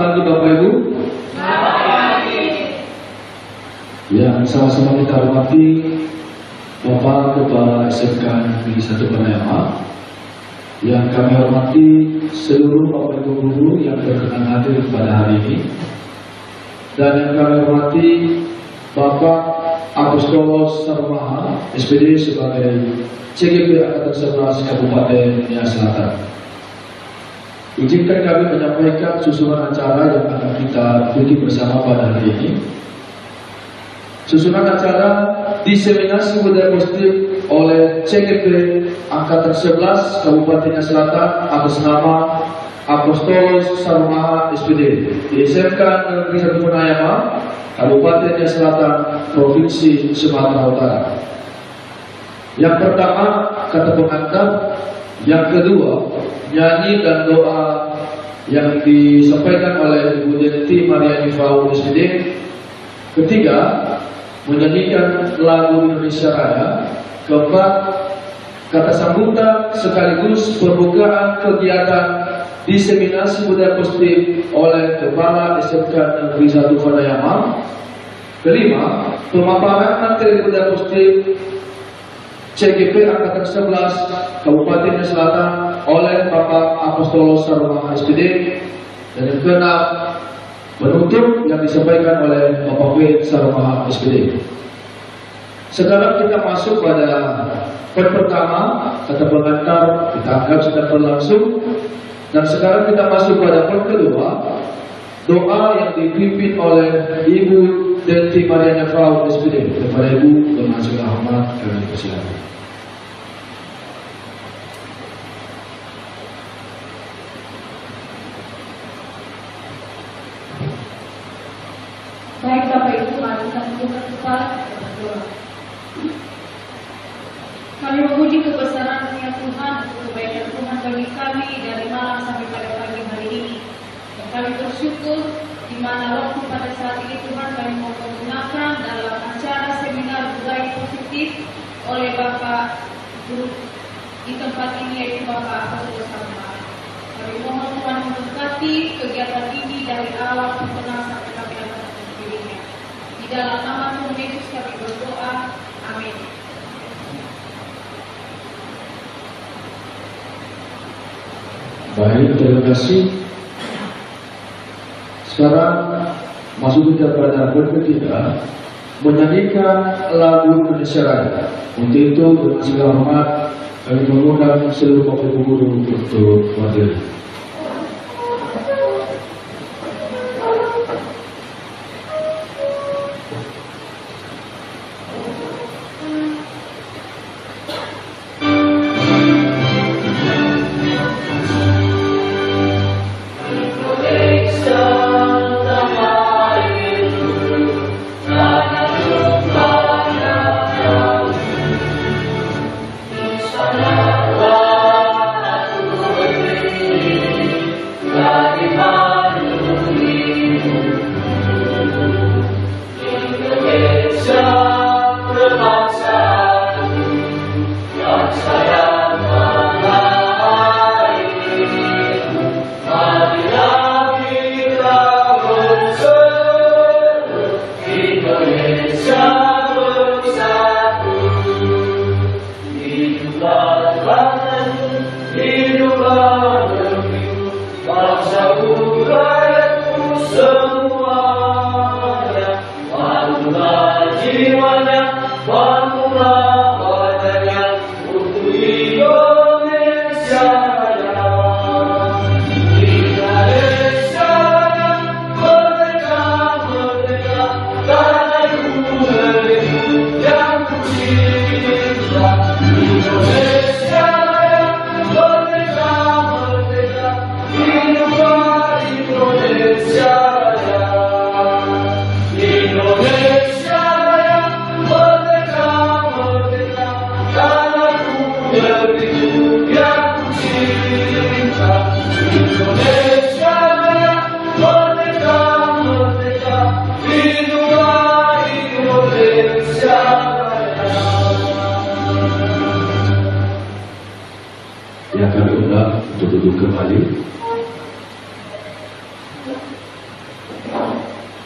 pagi Bapak Ibu. Yang sama-sama kita hormati Bapak Kepala SMK Negeri 1 Panayama, yang kami hormati seluruh Bapak Ibu guru yang berkenan hadir pada hari ini, dan yang kami hormati Bapak Apostolos Sarumaha SPD sebagai CGP Angkatan 11 Kabupaten Nia Selatan. Izinkan kami menyampaikan susunan acara yang akan kita ikuti bersama pada hari ini. Susunan acara diseminasi budaya positif oleh CGP Angkatan 11 Kabupaten Nia Selatan atas nama Apostolos Sarumaha SPD di SMK Negeri 1 Panayama, Kabupaten Nia Selatan, Provinsi Sumatera Utara. Yang pertama, kata pengantar. Yang kedua, nyanyi dan doa yang disampaikan oleh Ibu Denti Mariani Fau SPD. Ketiga, menyanyikan lagu Indonesia Raya. Keempat, kata sambutan sekaligus pembukaan kegiatan diseminasi budaya positif oleh Kepala SMK Negeri 1 Panayama. Kelima, pemaparan materi budaya positif CGP Angkatan 11 Kabupaten Nia Selatan oleh Bapak Apostolos Sarumaha SPD. Dan yang keenam, penutup yang disampaikan oleh Bapak W Sarumaha SPD. Sekarang kita masuk pada poin pertama, kata pengantar kita anggap sedang berlangsung. Dan sekarang kita masuk pada poin kedua, doa yang dipimpin oleh Ibu Denti Mariani Fau SPD. Kepada Ibu dengan segala hormat kami persilakan. Baik Bapak Ibu, mari kita tundukkan kepala dan berdoa. Kami memuji kebesaran dunia Tuhan untuk kebaikan Tuhan bagi kami dari malam sampai pada pagi hari ini. Dan kami bersyukur di mana waktu pada saat ini Tuhan kami mau menggunakan dalam acara seminar budaya positif oleh Bapak Guru di tempat ini, yaitu Bapak Apostolos Sarumaha. Kami mohon Tuhan memberkati kegiatan ini dari awal sampai kami akan dirinya. Di dalam nama Tuhan Yesus kami berdoa. Amin. Baik, terima kasih. Sekarang masuk kita pada poin ketiga, menyanyikan lagu Indonesia Raya. Untuk itu dengan segala hormat kami mengundang seluruh Bapak Ibu guru untuk hadir.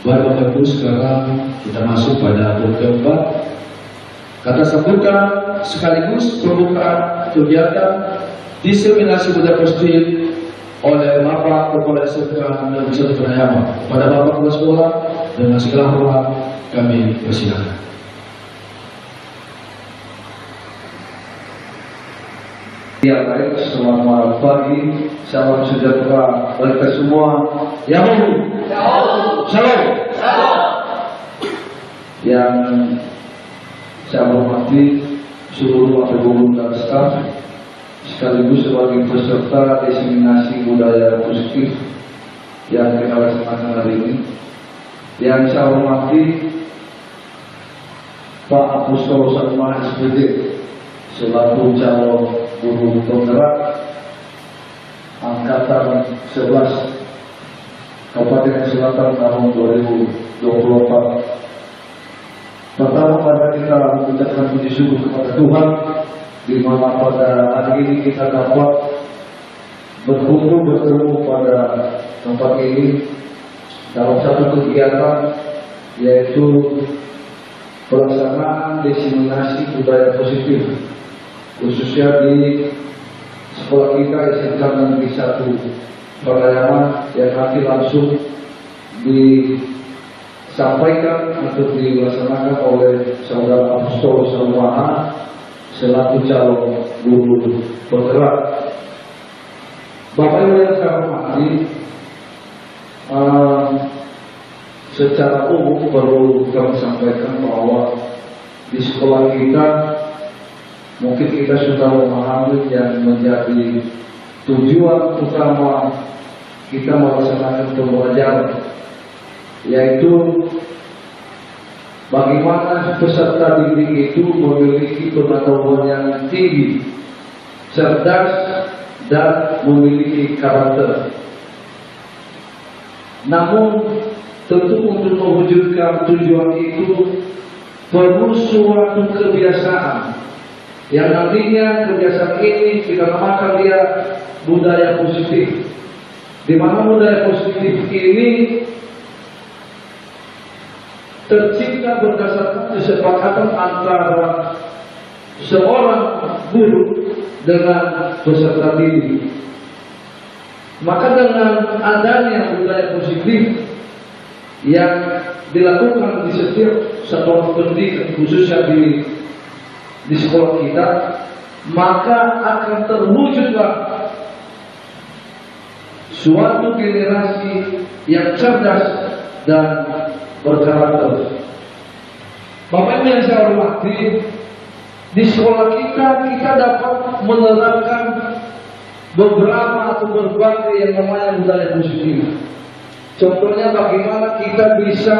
Baik Bapak Ibu, sekarang kita masuk pada poin keempat. Kata sambutan sekaligus pembukaan kegiatan diseminasi budaya positif oleh Bapak Kepala SMK Negeri 1 Pranayama. Pada Bapak Kepala Sekolah dengan segala hormat kami persilakan. Ya baik, selamat pagi, salam sejahtera bagi kita semua. Yahoo, Shalom. Yang saya hormati seluruh Bapak Guru dan staf, sekaligus sebagai peserta diseminasi budaya positif yang kita laksanakan hari ini. Yang saya hormati Pak Apostol Salma SPD selaku calon guru penggerak angkatan 11 Kabupaten Selatan tahun 2024. Pertama pada kita mengucapkan puji syukur kepada Tuhan, di mana pada hari ini kita dapat bertemu pada tempat ini dalam satu kegiatan, yaitu pelaksanaan diseminasi budaya positif, khususnya di sekolah kita SMK Negeri 1 Pranayama, yang nanti langsung disampaikan untuk dilaksanakan oleh Saudara Apostol Salma selaku calon guru penggerak. Bapak Ibu yang saya hormati, secara umum perlu kami sampaikan bahwa di sekolah kita mungkin kita sudah memahami yang menjadi tujuan utama kita melaksanakan pembelajaran, yaitu bagaimana peserta didik itu memiliki pengetahuan yang tinggi, cerdas, dan memiliki karakter. Namun tentu untuk mewujudkan tujuan itu perlu suatu kebiasaan yang nantinya kebiasaan ini kita namakan dia budaya positif, di mana budaya positif ini tercipta berdasarkan kesepakatan antara seorang guru dengan peserta didik. Maka dengan adanya budaya positif yang dilakukan di setiap satuan pendidikan, khususnya di sekolah kita, maka akan terwujudlah suatu generasi yang cerdas dan berkarakter. Bapak Ibu yang saya hormati, di sekolah kita dapat menerapkan beberapa atau berbagai yang namanya budaya positif. Contohnya bagaimana kita bisa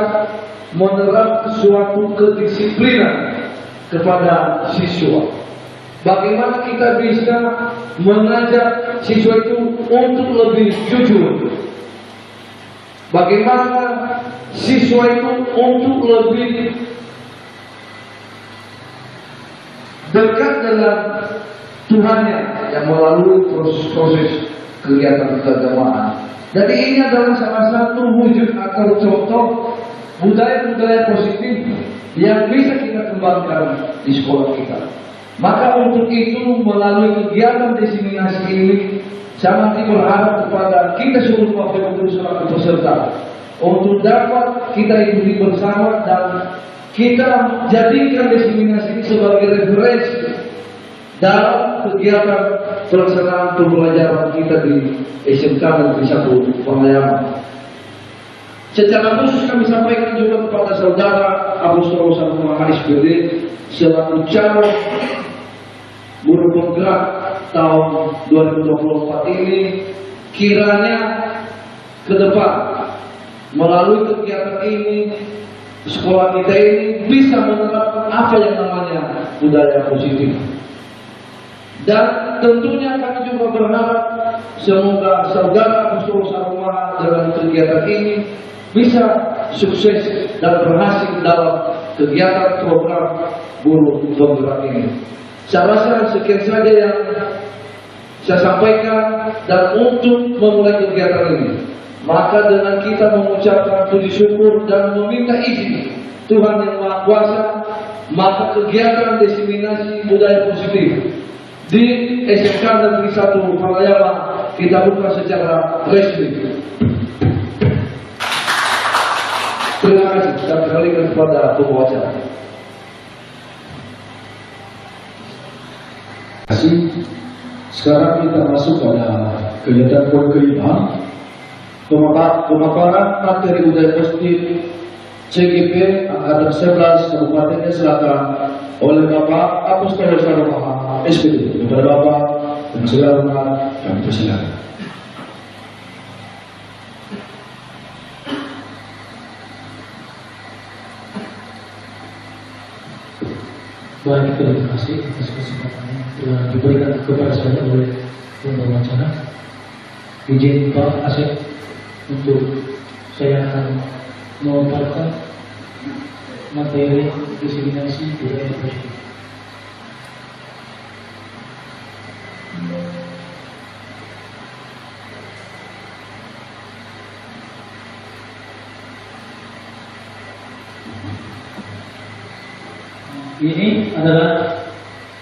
menerapkan suatu kedisiplinan kepada siswa. Bagaimana kita bisa mengajak siswa itu untuk lebih jujur. Bagaimana siswa itu untuk lebih dekat dengan Tuhannya yang melalui proses kegiatan keagamaan. Jadi ini adalah salah satu wujud atau contoh budaya-budaya positif yang bisa kita kembangkan di sekolah kita. Maka untuk itu melalui kegiatan diseminasi ini, saya nanti berharap kepada kita seluruh Bapak Ibu selaku peserta untuk dapat kita ikuti bersama dan kita jadikan diseminasi ini sebagai referensi dalam kegiatan pelaksanaan pembelajaran kita di SMK Negeri 1 Pranayama. Secara khusus kami sampaikan juga kepada Saudara Apostol Salma SPD selaku calon guru penggerak tahun 2024 ini, kiranya ke depan melalui kegiatan ini sekolah kita ini bisa menerapkan apa yang namanya budaya positif. Dan tentunya kami juga berharap semoga Saudara Apostol Salma dalam kegiatan ini bisa sukses dan berhasil dalam kegiatan program guru penggerak ini. Saya rasa sekian saja yang saya sampaikan, dan untuk memulai kegiatan ini, Maka dengan kita mengucapkan puji syukur dan meminta izin Tuhan yang Maha Kuasa, maka kegiatan diseminasi budaya positif di SMK Negeri 1 Parayama kita buka secara resmi. Terima kasih. Kita kembalikan kepada pembawa acara. Terima kasih. Sekarang kita masuk pada kegiatan poin kelima, pemaparan materi budaya positif CGP Angkatan 11 Kabupaten Selatan oleh Bapak Apostol Sarumaha SPD. Kepada Bapak dengan segala hormat kami persilakan. Baik, terima kasih atas kesempatan yang telah diberikan kepada saya oleh pembawa acara. Izin Pak Asep untuk saya akan memaparkan materi diseminasi budaya positif. Ini adalah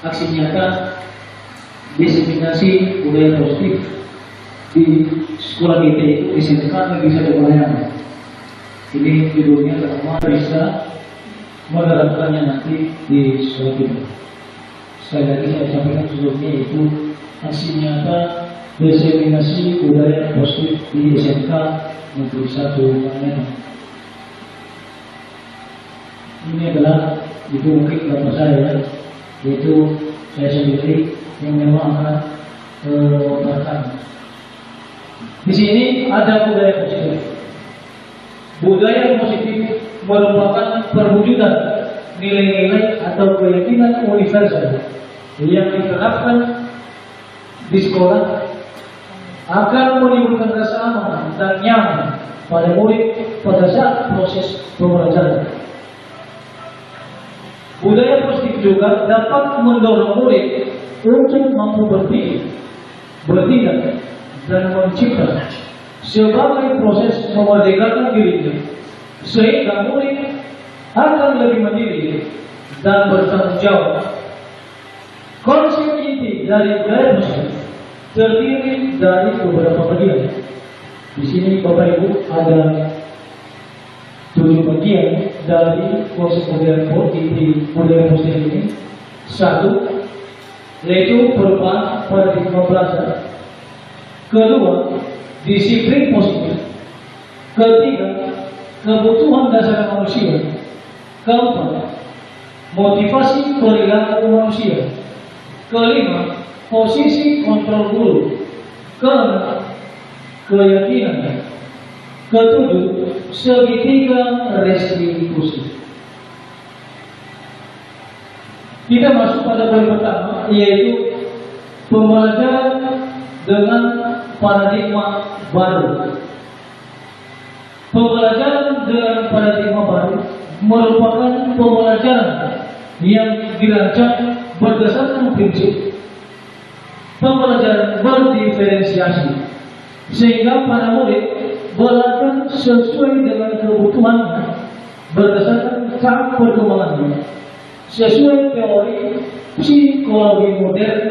aksi nyata diseminasi budaya positif di sekolah kita, itu SMK Negeri 1 Parayama. Ini judulnya pertama bisa menerapkannya nanti di sekolah kita. Sekali lagi saya sampaikan sebelumnya, yaitu aksi nyata diseminasi budaya positif di SMK Negeri 1 Parayama. Ini adalah itu mungkin bapak saya, yaitu saya sendiri yang memang akan melakukan. Di sini ada budaya positif. Budaya positif merupakan perwujudan nilai-nilai atau keyakinan universal yang diterapkan di sekolah akan menimbulkan rasa aman dan nyaman pada murid pada saat proses pembelajaran. Budaya positif juga dapat mendorong murid untuk mampu berpikir, bertindak, dan mencipta sebagai proses memerdekakan dirinya, sehingga murid akan lebih mandiri dan bertanggung jawab. Konsep inti dari budaya positif terdiri dari beberapa bagian. Di sini Bapak Ibu ada 7 bagian dari konsep budaya positif ini. 1, yaitu perubahan paradigma belajar. 2, disiplin positif. 3, kebutuhan dasar manusia. 4, motivasi perilaku manusia. 5, posisi kontrol guru. 6, keyakinan. 7, segitiga restitusi. Kita masuk pada poin pertama, yaitu pembelajaran dengan paradigma baru. Pembelajaran dengan paradigma baru merupakan pembelajaran yang dirancang berdasarkan prinsip pembelajaran berdiferensiasi, sehingga para murid belajar sesuai dengan kebutuhannya berdasarkan tahap perkembangannya, sesuai teori psikologi modern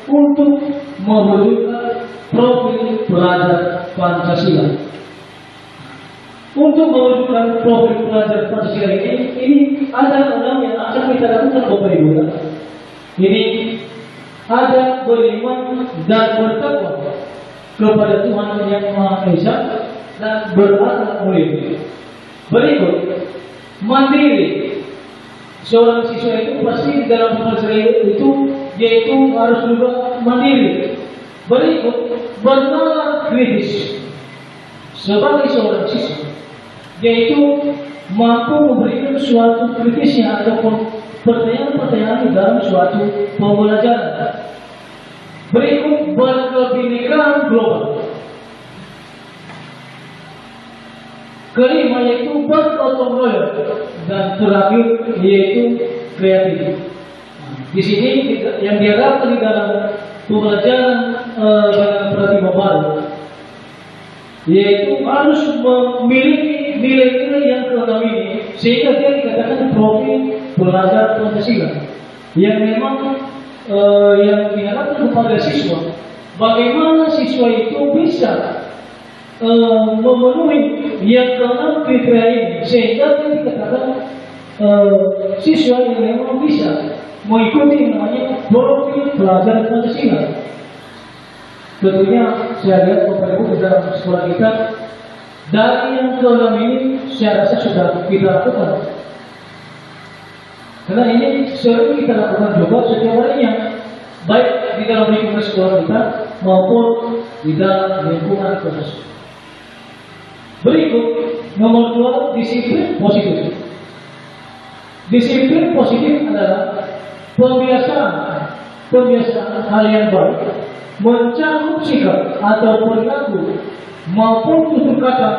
untuk mewujudkan profil pelajar Pancasila. Untuk mewujudkan profil pelajar Pancasila ini ada orang yang akan kita lakukan Bapak Ibu. Ini ada beriman dan bertakwa kepada Tuhan yang Maha Esa dan berakhlak mulia. Berikut, mandiri. Seorang siswa itu pasti di dalam pembelajaran itu yaitu harus juga mandiri. Berikut, bernalar kritis. Sebagai seorang siswa, yaitu mampu memberikan suatu kritisnya ataupun pertanyaan-pertanyaan dalam suatu pembelajaran. Berikut, berkebinekaan global. Kelima, yaitu bergotong royong, dan terakhir yaitu kreatif. Di sini yang diharapkan di dalam pembelajaran dengan paradigma baru yaitu harus memiliki nilai-nilai yang keenam ini, sehingga dia dikatakan profil pelajar Pancasila yang memang yang diharapkan kepada siswa. Bagaimana siswa itu bisa memenuhi yang keenam kriteria ini, sehingga dia dikatakan siswa yang memang bisa mengikuti yang namanya profil pelajar Pancasila. Tentunya saya lihat Bapak Ibu dalam sekolah kita dari yang keenam ini saya rasa sudah kita lakukan. Karena ini sering kita lakukan juga setiap harinya, baik di dalam lingkungan sekolah kita maupun di dalam lingkungan kelas. Berikut nomor 2, disiplin positif. Disiplin positif adalah pembiasaan hal yang baik, mencakup sikap atau perilaku maupun tutur kata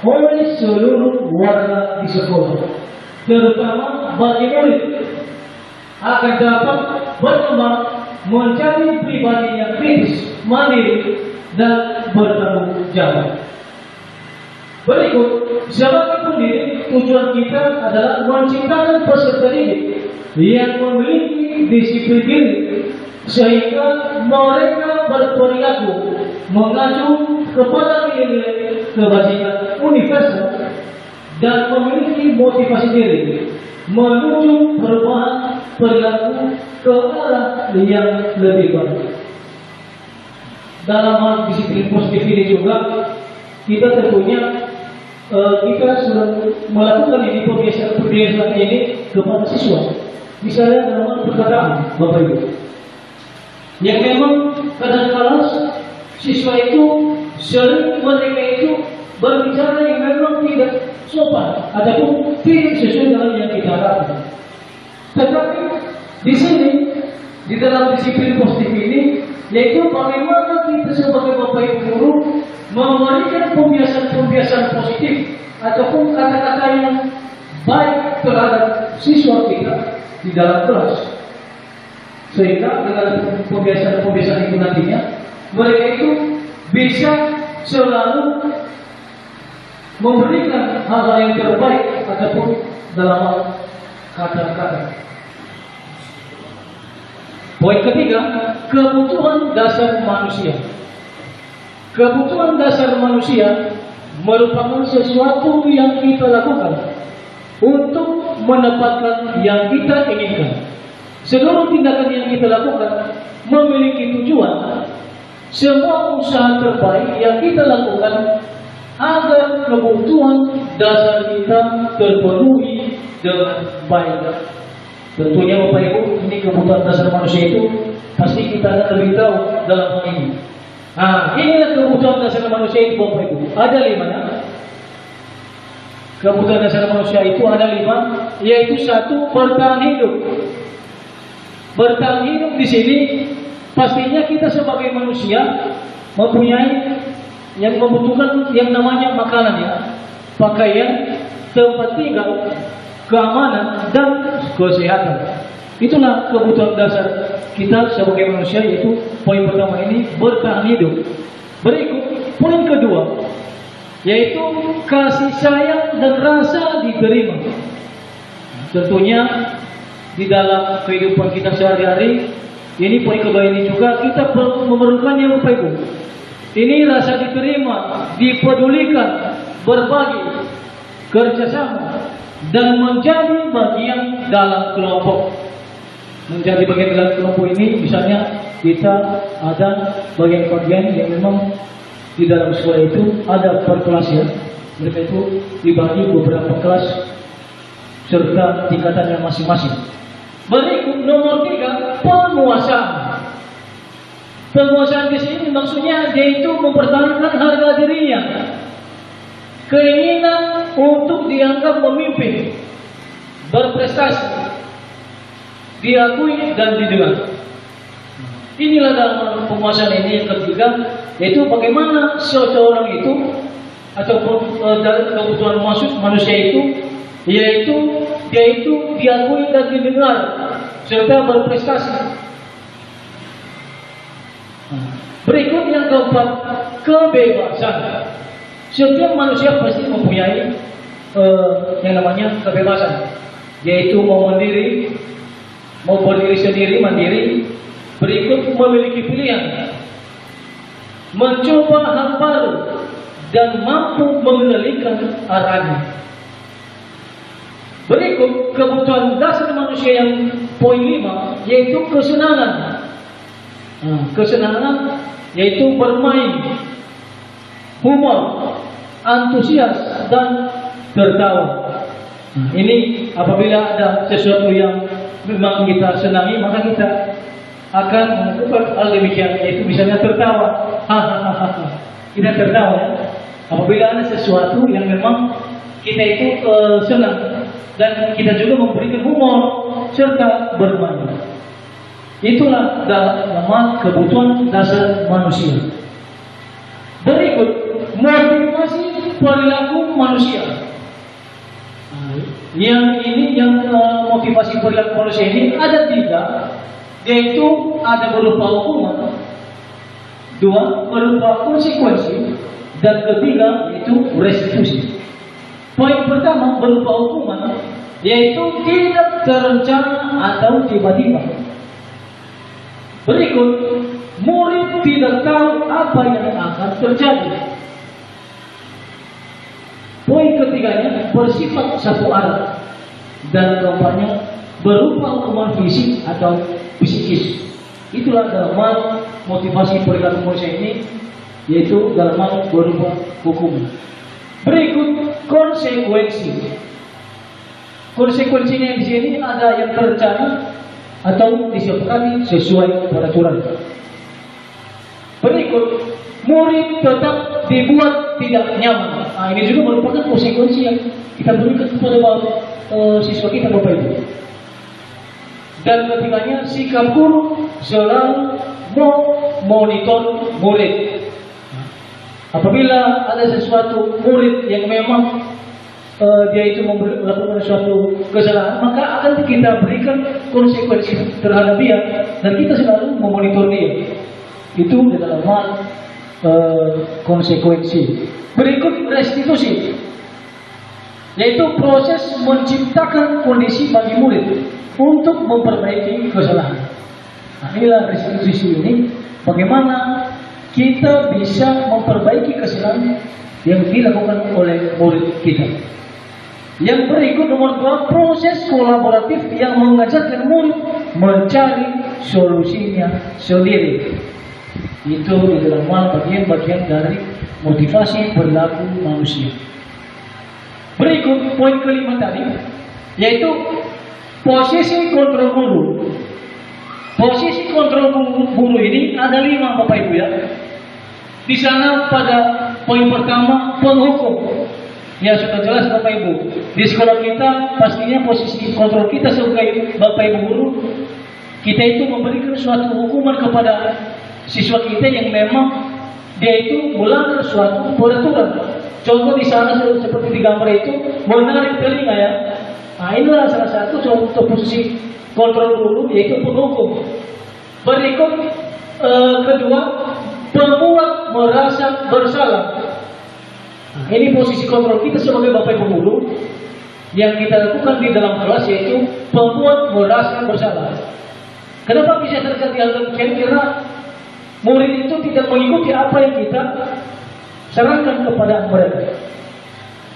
oleh seluruh warga di sekolah, terutama bagi murid, akan dapat berkembang menjadi pribadi yang kritis, mandiri, dan bertanggung jawab. Berikut, sebagai pendidik, tujuan kita adalah menciptakan peserta didik yang memiliki disiplin diri, sehingga mereka berperilaku mengacu kepada nilai-nilai kebajikan universal dan memiliki motivasi diri menuju perubahan perilaku ke arah yang lebih baik. Dalam hal disiplin positif ini juga kita tentunya kita sudah melakukan ini pembiasaan ini kepada siswa. Misalnya dalam hal perkataan, Bapak Ibu, yang memang kadang-kadang siswa itu sering mereka itu berbicara yang memang tidak sopan ataupun tidak sesuai dengan yang kita harapkan. Tetapi di sini di dalam disiplin positif ini, yaitu bagaimana kita sebagai Bapak Ibu guru memberikan pembiasaan positif ataupun kata-kata yang baik terhadap siswa kita di dalam kelas, sehingga dengan pembiasaan itu nantinya mereka itu bisa selalu memberikan hal-hal yang terbaik ataupun dalam hal kata-kata. Poin ketiga, kebutuhan dasar manusia. Kebutuhan dasar manusia merupakan sesuatu yang kita lakukan untuk mendapatkan yang kita inginkan. Seluruh tindakan yang kita lakukan memiliki tujuan. Semua usaha terbaik yang kita lakukan agar kebutuhan dasar kita terpenuhi dengan baik. Tentunya Bapak Ibu, ini kebutuhan dasar manusia itu pasti kita akan lebih tahu dalam hal ini. Inilah kebutuhan dasar manusia itu Bapak Ibu. Ada 5. Kebutuhan dasar manusia itu ada 5, yaitu 1, bertahan hidup. Bertahan hidup di sini pastinya kita sebagai manusia mempunyai yang membutuhkan yang namanya makanan, ya, pakaian, tempat tinggal, keamanan, dan kesehatan. Itulah kebutuhan dasar kita sebagai manusia, yaitu poin pertama ini, bertahan hidup. Berikut poin kedua, yaitu kasih sayang dan rasa diterima. Tentunya di dalam kehidupan kita sehari-hari, ini poin kedua ini juga kita memerlukannya Bapak Ibu. Ini rasa diterima, dipedulikan, berbagi, kerjasama, dan menjadi bagian dalam kelompok. Menjadi bagian dalam kelompok ini, misalnya kita ada bagian-bagian yang memang di dalam sekolah itu ada per kelas, ya. Mereka itu dibagi beberapa kelas serta tingkatannya masing-masing. Berikut nomor 3, penguasaan. Penguasaan di sini maksudnya yaitu mempertahankan harga dirinya, keinginan untuk dianggap memimpin, berprestasi, diakui dan didengar. Inilah dalam penguasaan ini yang ketiga, yaitu bagaimana seseorang itu ataupun dalam kebutuhan manusia itu, yaitu dia itu diakui dan didengar serta berprestasi. Berikut yang keempat, kebebasan. Setiap manusia pasti mempunyai yang namanya kebebasan, yaitu mau mandiri, mau berdiri sendiri mandiri, berikut memiliki pilihan, mencoba hal baru dan mampu mengendalikan arahnya. Berikut kebutuhan dasar manusia yang poin 5, yaitu kesenangan. Kesenangan yaitu bermain, humor, antusias dan tertawa. Ini apabila ada sesuatu yang memang kita senangi, maka kita akan melakukan hal demikian, yaitu misalnya tertawa. Kita tertawa ya. Apabila ada sesuatu yang memang kita itu senang, dan kita juga memberikan humor serta bermain. Itulah nama kebutuhan dasar manusia. Berikut motivasi perilaku manusia. Yang motivasi perilaku manusia ini ada 3, yaitu ada berupa hukuman, 2 berupa konsekuensi, dan ketiga yaitu restitusi. Poin pertama berupa hukuman, yaitu tidak terencana atau tiba-tiba. Berikut, murid tidak tahu apa yang akan terjadi. Poin ketiganya bersifat satu arah, dan keempatnya berupa hukuman fisik atau psikis. Itulah dalam hal motivasi perilaku manusia ini, yaitu dalam hal berupa hukuman. Berikut konsekuensi. Konsekuensinya di sini ada yang terencana atau disepakati sesuai peraturan. Berikut, murid tetap dibuat tidak nyaman. Ini juga merupakan konsekuensi yang kita berikan kepada siswa kita, Bapak Ibu. Dan ketiganya, sikap guru selalu memonitor murid. Apabila ada sesuatu murid yang memang dia itu melakukan suatu kesalahan, maka akan kita berikan konsekuensi terhadap dia, dan kita selalu memonitor dia. Itu dalam hal konsekuensi. Berikut restitusi, yaitu proses menciptakan kondisi bagi murid untuk memperbaiki kesalahan. Inilah restitusi ini, bagaimana kita bisa memperbaiki kesalahan yang dilakukan oleh murid kita. Yang berikut nomor 2, proses kolaboratif yang mengajarkan murid mencari solusinya sendiri. Itu di dalam bagian-bagian dari motivasi perilaku manusia. Berikut poin kelima tadi, yaitu posisi kontrol guru. Posisi kontrol guru ini ada 5, Bapak Ibu ya. Di sana pada poin pertama penghukum. Ya sudah jelas Bapak Ibu. Di sekolah kita pastinya posisi kontrol kita sebagai Bapak Ibu guru, kita itu memberikan suatu hukuman kepada siswa kita yang memang dia itu melanggar suatu peraturan. Contoh di sana seperti di gambar itu menarik telinga ya. Inilah salah satu contoh posisi kontrol guru, yaitu penghukum. Berikut kedua, pembuat merasa bersalah. Ini posisi kontrol kita sebagai Bapak Ibu guru yang kita lakukan di dalam kelas, yaitu pembuat merasa bersalah. Kenapa bisa terjadi hal demikian? Karena murid itu tidak mengikuti apa yang kita sarankan kepada mereka.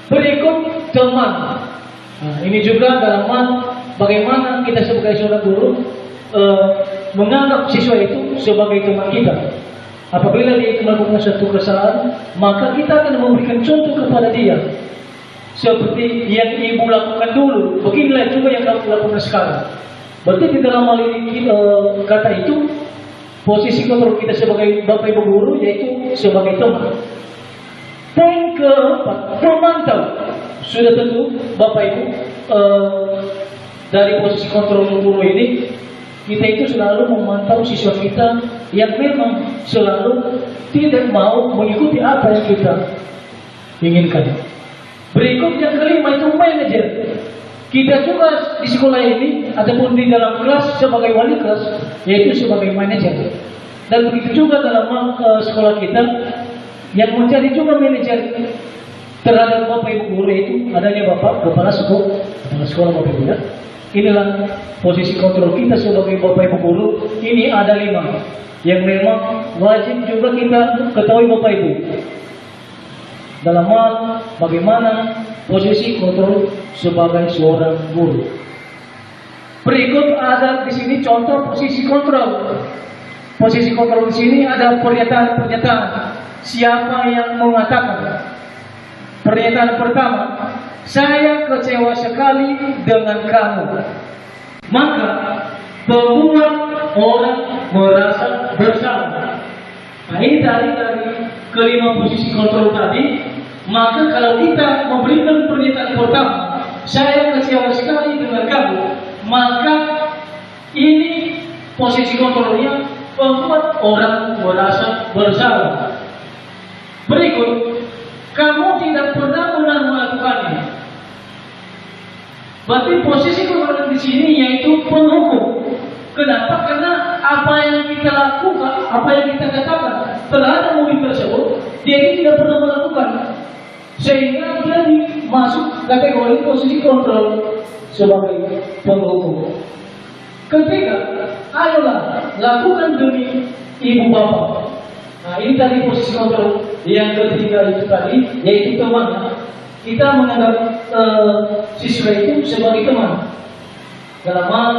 Berikut teman. Ini juga dalam hal bagaimana kita sebagai seorang guru menganggap siswa itu sebagai teman kita. Apabila dia melakukan suatu kesalahan, maka kita akan memberikan contoh kepada dia. Seperti yang ibu lakukan dulu, beginilah juga yang kamu lakukan sekarang. Berarti di dalam hal ini kata itu, posisi kontrol kita sebagai Bapak Ibu guru yaitu sebagai teman. Poin keempat, memantau. Sudah tentu Bapak Ibu dari posisi kontrol guru ini, kita itu selalu memantau siswa kita yang memang selalu tidak mau mengikuti apa yang kita inginkan. Berikut yang kelima itu manajer. Kita juga di sekolah ini ataupun di dalam kelas sebagai wali kelas, yaitu sebagai manajer. Dan begitu juga dalam sekolah kita yang menjadi juga manajer terhadap Bapak Ibu guru itu adanya Bapak Kepala Sekolah Bapak Ibu ya. Inilah posisi kontrol kita sebagai Bapak Ibu guru. Ini ada 5 yang memang wajib juga kita ketahui Bapak Ibu. Dalam hal bagaimana posisi kontrol sebagai seorang guru. Berikut ada di sini contoh posisi kontrol. Posisi kontrol di sini ada pernyataan-pernyataan. Siapa yang mengatakan? Pernyataan pertama, saya kecewa sekali dengan kamu. Maka membuat orang merasa bersalah. Nah, ini dari kelima posisi kontrol tadi. Maka kalau kita memberikan pernyataan pertama, saya kecewa sekali dengan kamu, maka ini posisi kontrolnya membuat orang merasa bersalah. Berikut, kamu tidak pernah melakukannya. Berarti posisi kontrol di sini yaitu penghukum. Kenapa? Karena apa yang kita lakukan, apa yang kita katakan terhadap murid tersebut, dia tidak pernah melakukan. Sehingga dia masuk kategori posisi kontrol sebagai penghukum. Ketiga, ayolah lakukan demi ibu bapak. Nah, ini tadi posisi kontrol. Yang ketiga itu tadi, yaitu teman. Kita menganggap siswa itu sebagai teman. Dalam hal,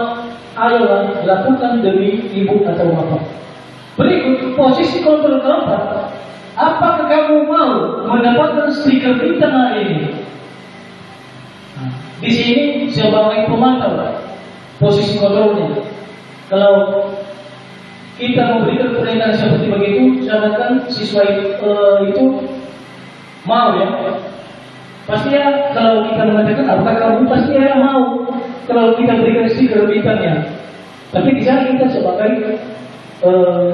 ayolah lakukan demi ibu atau bapak. Berikut posisi kontrol keempat. Apakah kamu mau mendapatkan stiker bintang hari ini? Nah, di sini sebagai pemantau posisi kontrolnya. Kalau kita memberikan pernyataan seperti begitu, misalkan siswa itu mau ya. Pasti ya, kalau kita mengatakan apakah kamu pasti ya mau kalau kita berikan stiker bintangnya. Tapi di sana kita sebagai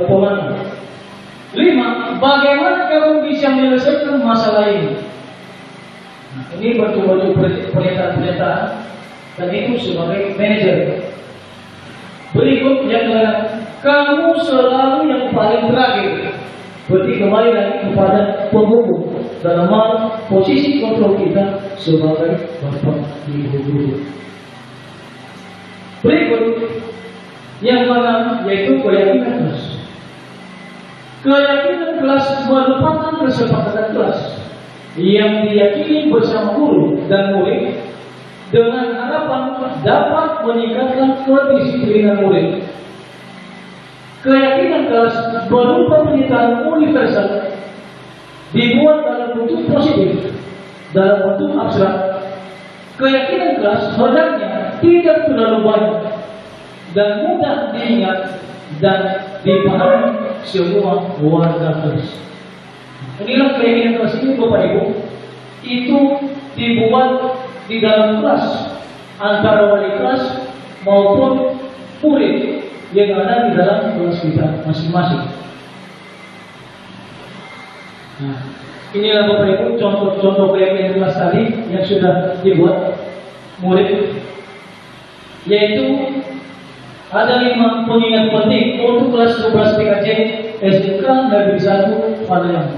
pemantau. 5. Bagaimana kamu bisa menyelesaikan masalah ini? Nah, ini betul-betul pernyataan-pernyataan dan itu sebagai manajer. Berikut yang kedua, kamu selalu yang paling terakhir. Berarti kembali lagi kepada penghukum dalam hal posisi kontrol kita sebagai bapak ibu guru. Berikut yang keenam yaitu keyakinan kelas. Keyakinan kelas merupakan kesepakatan kelas yang diyakini bersama guru dan murid dengan harapan dapat meningkatkan kedisiplinan murid. Keyakinan kelas berupa pernyataan universal dibuat dalam bentuk positif, dalam bentuk abstrak. Keyakinan kelas hendaknya tidak terlalu banyak dan mudah diingat dan dipahami semua warga kelas. Inilah keyakinan kelas ini Bapak Ibu. Itu dibuat di dalam kelas antara wali kelas maupun murid yang ada di dalam kelas kita masing-masing. Nah, inilah Bapak Ibu contoh-contoh keyakinan kelas tadi yang sudah dibuat murid, yaitu ada 5 pengingat penting untuk kelas 12 PKJ SMK Negeri 1 Padang.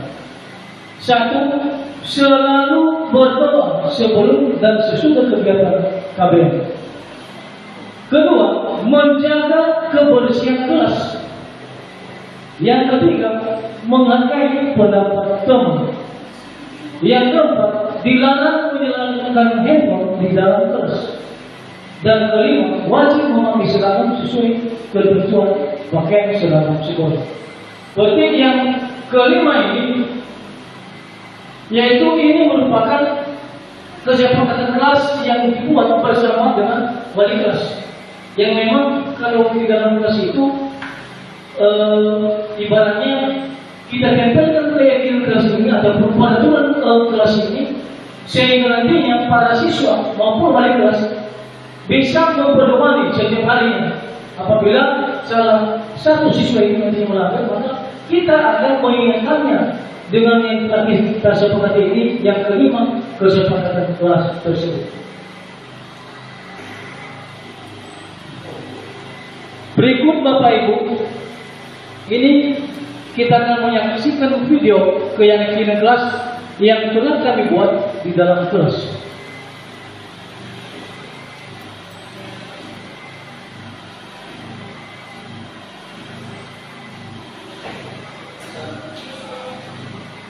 1. Selalu berdoa sebelum dan sesudah kegiatan KBM. Kedua, menjaga kebersihan kelas. Yang ketiga, menghargai pendapat teman. Yang keempat, dilarang menyalahgunakan handphone di dalam kelas. Dan kelima, wajib memakai seragam sesuai ketentuan pakaian seragam sekolah. Berarti yang kelima ini, yaitu ini merupakan kesepakatan kelas yang dibuat bersama dengan wali kelas. Yang memang kalau di dalam kelas itu ibaratnya kita tempelkan keyakinan kelas ini ataupun peraturan kelas ini, sehingga nantinya para siswa maupun wali kelas bisa memperdomani setiap harinya. Apabila salah satu siswa ini nanti melanggar, maka kita akan mengingatkannya dengan yang kita sepakati ini. Yang kelima, kesepakatan kelas tersebut. Berikut Bapak Ibu, ini kita akan menyaksikan video keyakinan kelas yang telah kami buat di dalam kelas.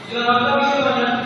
Selamat pagi semuanya.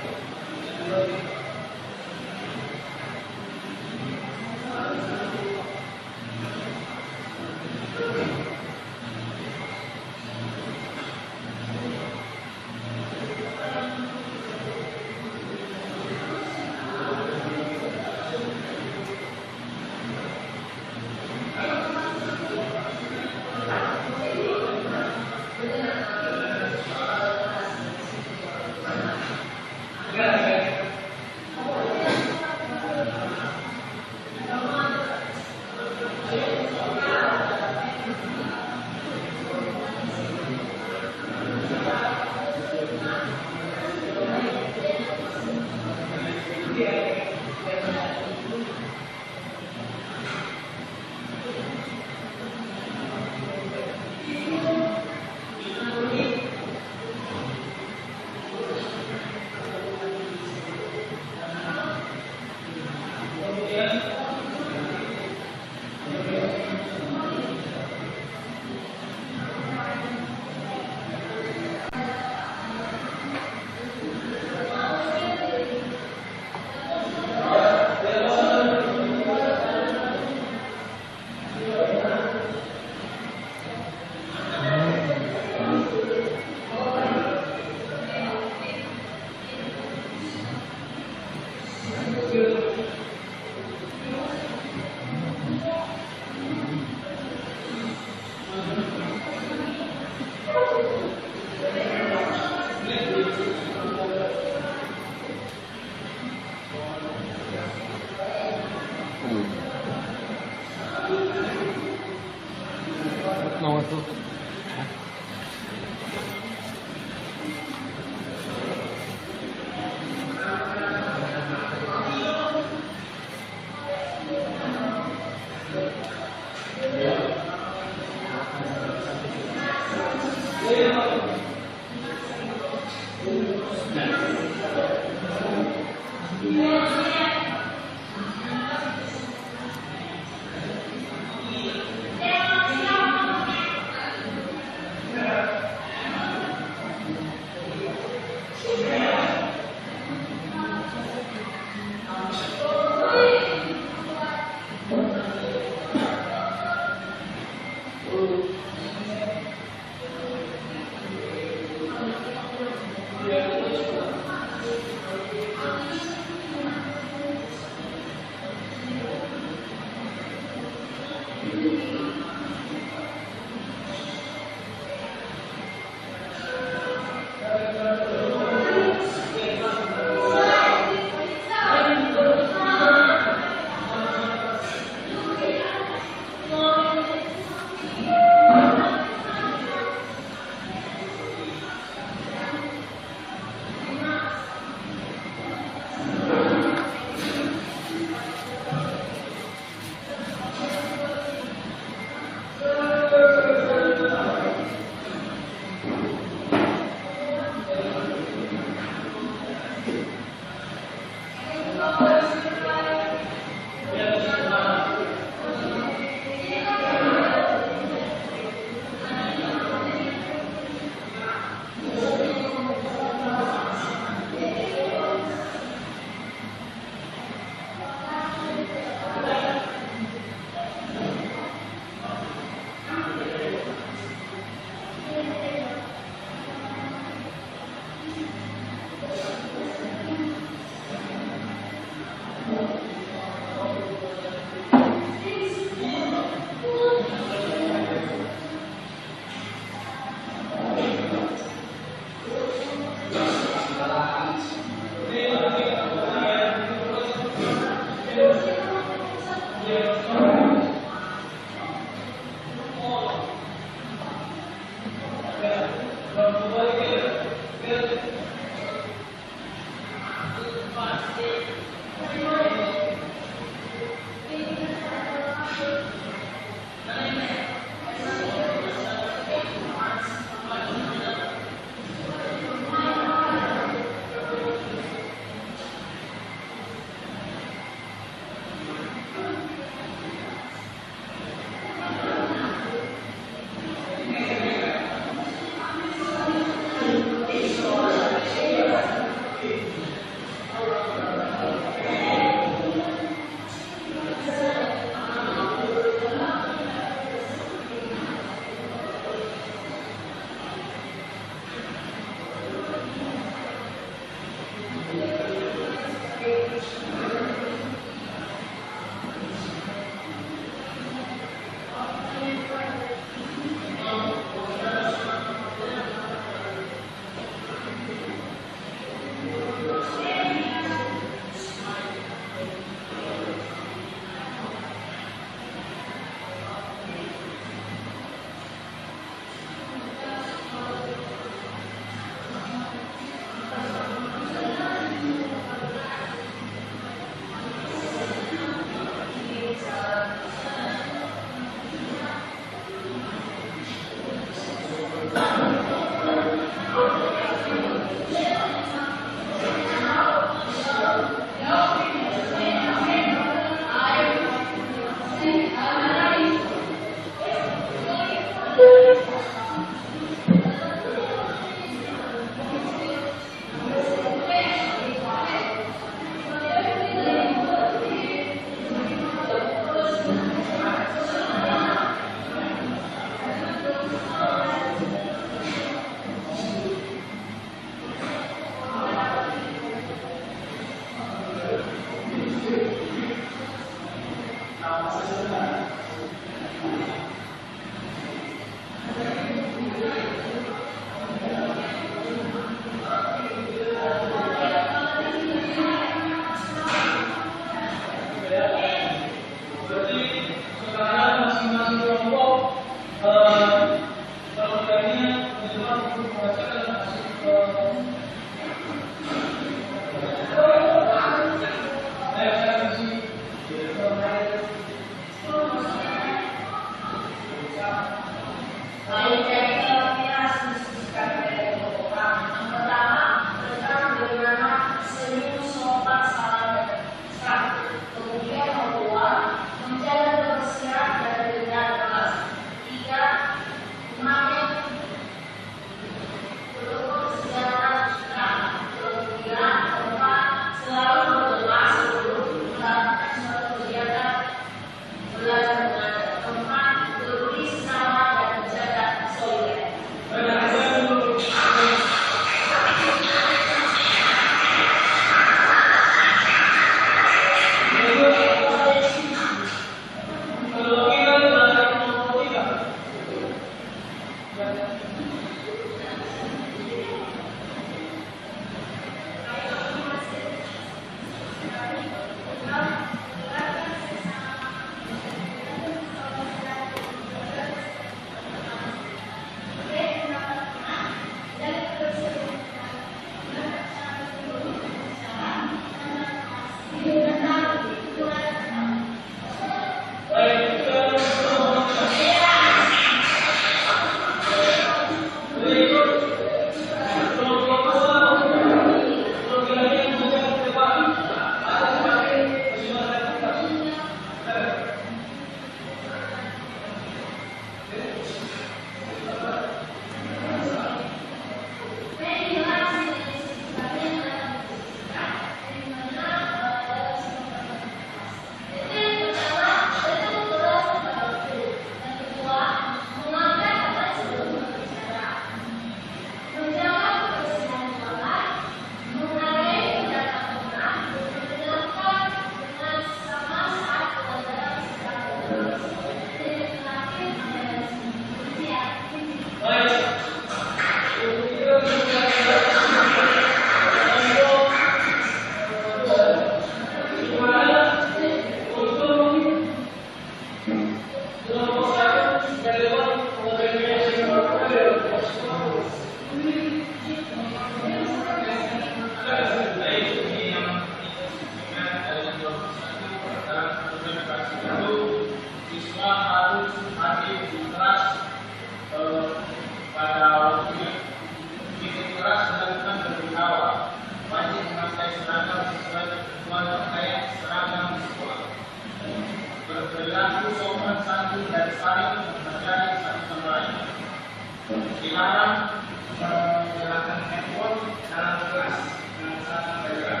dilarang menggunakan handphone dalam kelas dan saat belajar,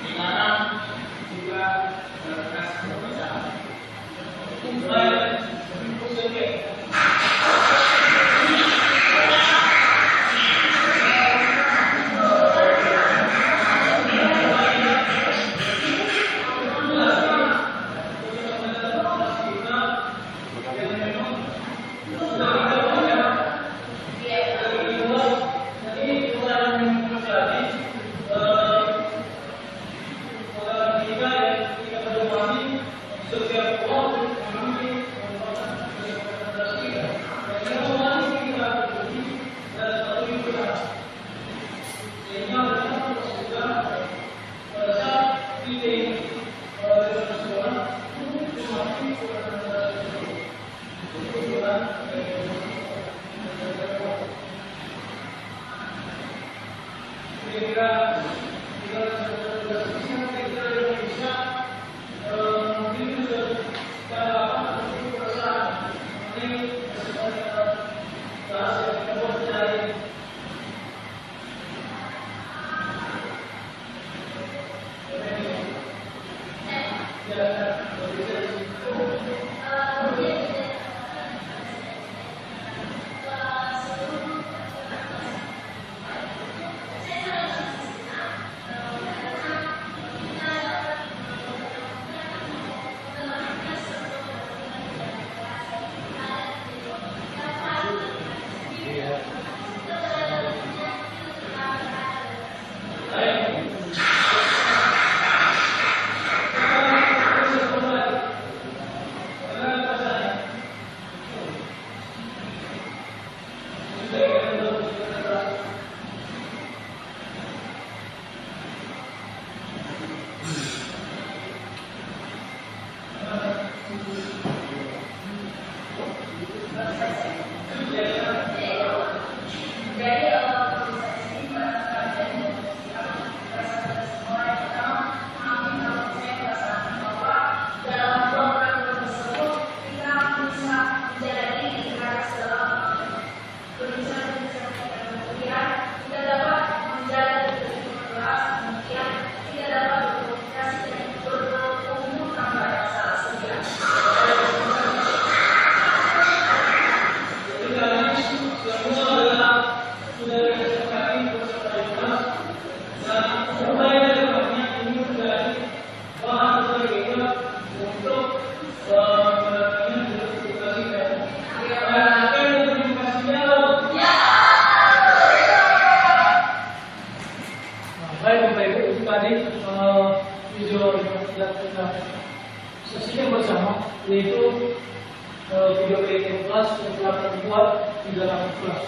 dilarang juga kelas berbicara. Yaitu video training kelas yang telah kami buat di dalam kelas.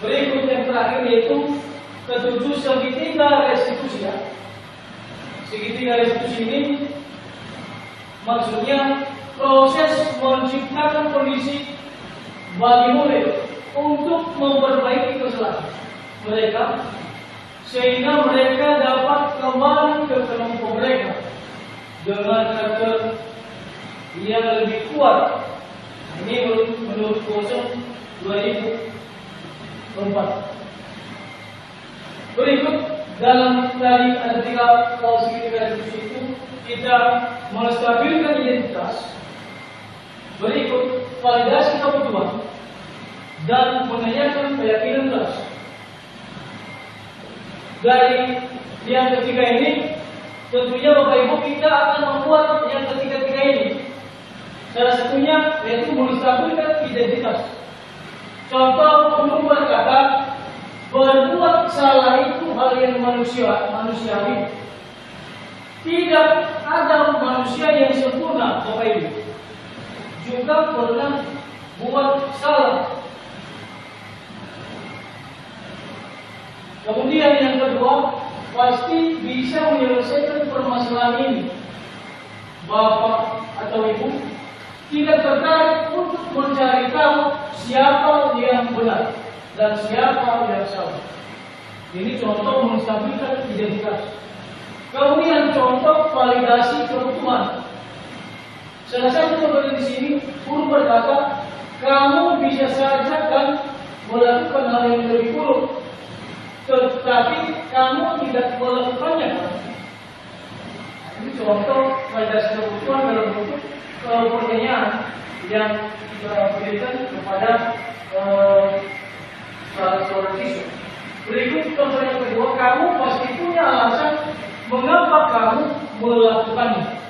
Berikut yang terakhir yaitu ketujuh segitiga restitusi. Segitiga restitusi ini maksudnya proses menciptakan kondisi bagi murid untuk memperbaiki kesalahan mereka sehingga mereka dapat kembali ke kelompok mereka dengan karakter yang lebih kuat. Ini menurut Kosong 2004. Berikut dalam tadi ada 3 segitiga itu kita menstabilkan identitas. Berikut validasi kebutuhan dan menanyakan keyakinan kelas. Dari yang ketiga ini, tentunya Bapak Ibu kita akan membuat yang ketiga-tiga ini. Salah satunya yaitu menstabilkan identitas. Contoh untuk berkata, berbuat salah itu hal yang manusiawi. Tidak ada manusia yang sempurna, Bapak Ibu. Juga pernah buat salah. Kemudian yang kedua, pasti bisa menyelesaikan permasalahan ini. Bapak atau Ibu tidak tertarik untuk mencari tahu siapa yang benar dan siapa yang salah. Ini contoh menstabilkan identitas. Kemudian contoh validasi kebutuhan. Salah satu pembeli di sini guru berkata, kamu bisa saja kan melakukan hal yang lebih buruk, tetapi kamu tidak melakukannya. Ini contoh validasi kebutuhan dalam bentuk pertanyaan yang kita berikan kepada seorang siswa. Berikut contoh yang kedua, kamu pasti punya alasan mengapa kamu melakukannya.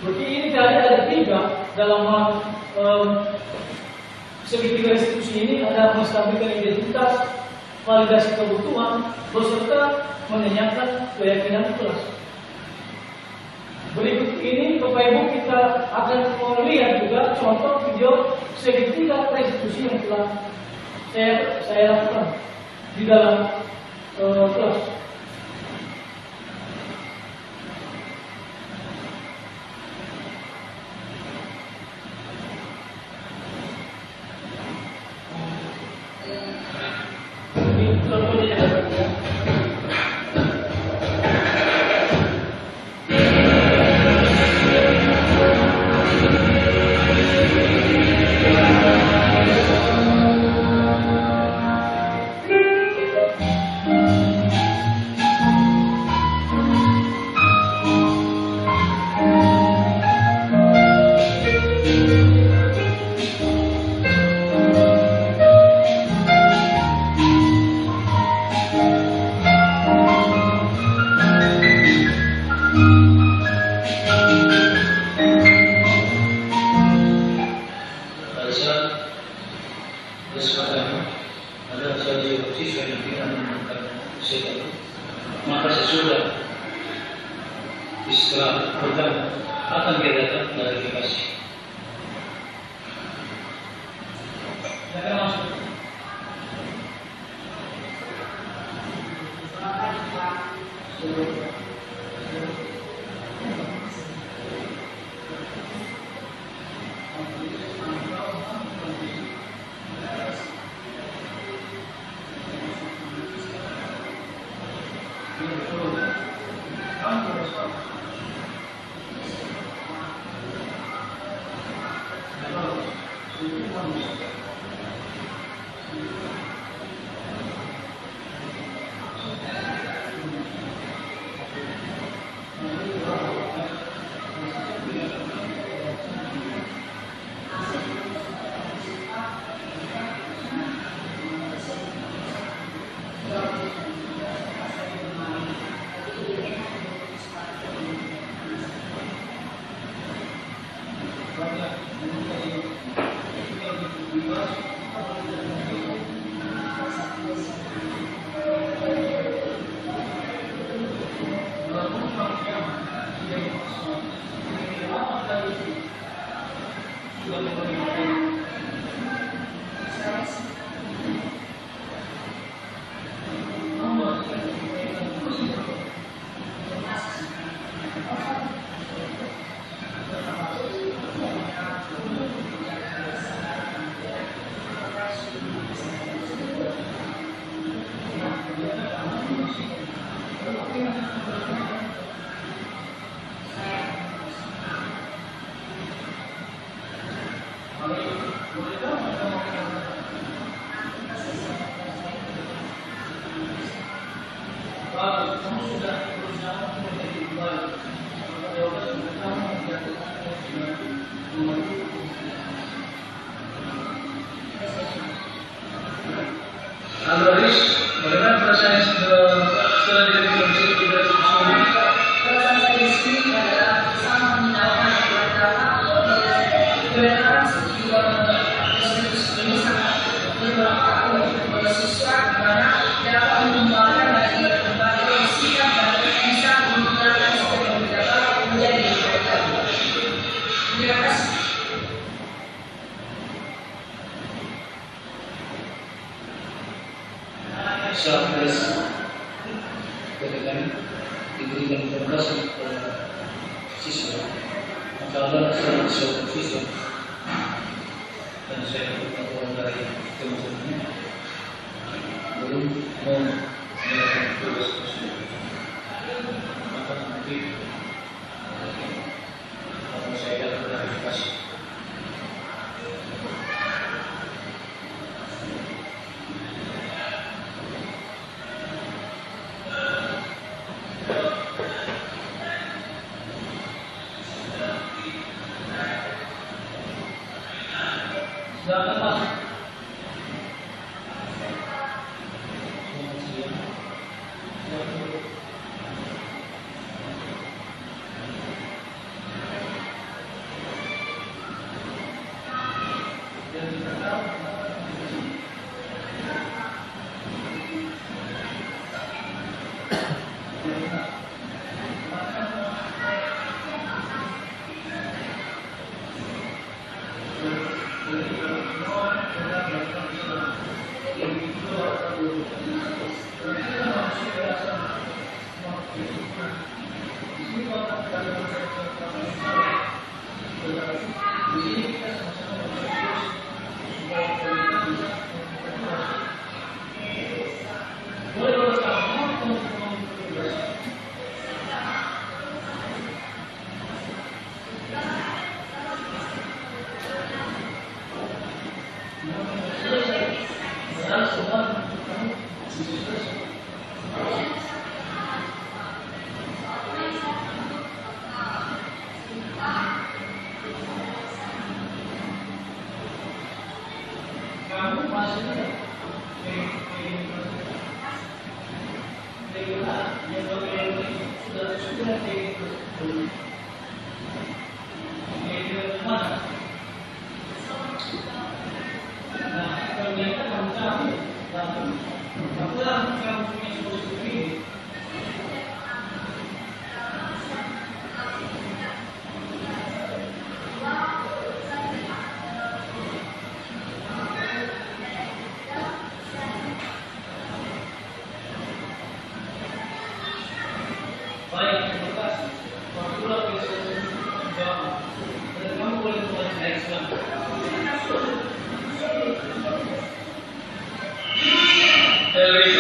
Berarti ini tadi ada 3 dalam segitiga institusi ini, ada menstabilkan identitas, validasi kebutuhan, beserta menanyakan keyakinan kelas. Berikut ini Bapak Ibu kita akan melihat juga contoh video segitiga restitusi yang telah saya lakukan di dalam kelas. Ini contohnya ada. Maka sesudah istirahat pertama akan diadakan klarifikasi. Jangan masuk. Halo Riz, bagaimana perasaan setelah direkomendasi tidak sesuai? Perasaan saya di sini adalah sangat menyenangkan pertama kebenaran sebuah institusi ini sangat bermanfaat untuk siswa di mana dapat mengembangkan dari berbagai sikap dan bisa menggunakan sistem dapat menjadi lebih baik. Terima kasih. Satgas ketika diberikan informasi kepada siswa, maka ada seorang siswa dan saya berkata dari teman-temannya belum mau melakukan tugas tersebut, maka nanti kalau saya dari Terima kasih. Silakan Pak.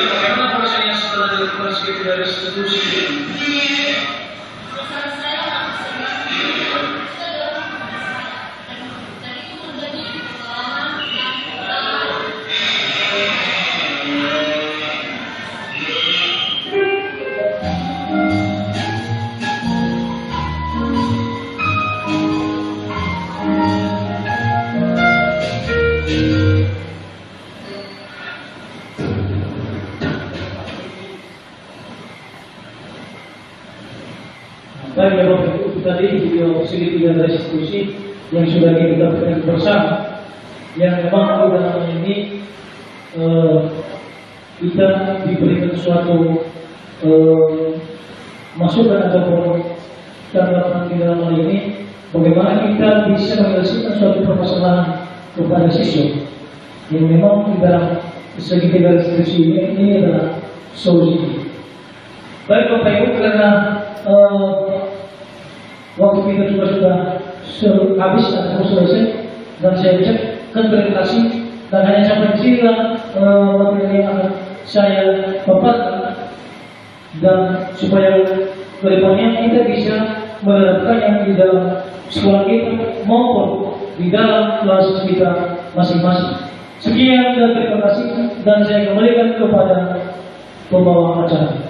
Bagaimana prosesnya setelah dilakukan sekitar restitusi? Baik ya Bapak Ibu, itu tadi video sedikit dan restitusi yang sudah kita berikan bersama. Yang memang dalam ini kita diberikan suatu masukan ataupun tanggapan di dalam hal ini, bagaimana kita bisa menyelesaikan suatu permasalahan kepada siswa yang memang di dalam segi restitusi ini adalah solusi. Baik Bapak Ibu, karena waktu kita juga sudah habis atau selesai, dan saya ucapkan terima kasih, dan hanya sampai di sini materi yang akan saya paparkan, dan supaya kedepannya kita bisa menerapkannya di dalam sekolah kita maupun di dalam kelas kita masing-masing. Sekian dan terima kasih, dan saya kembalikan kepada pembawa acara.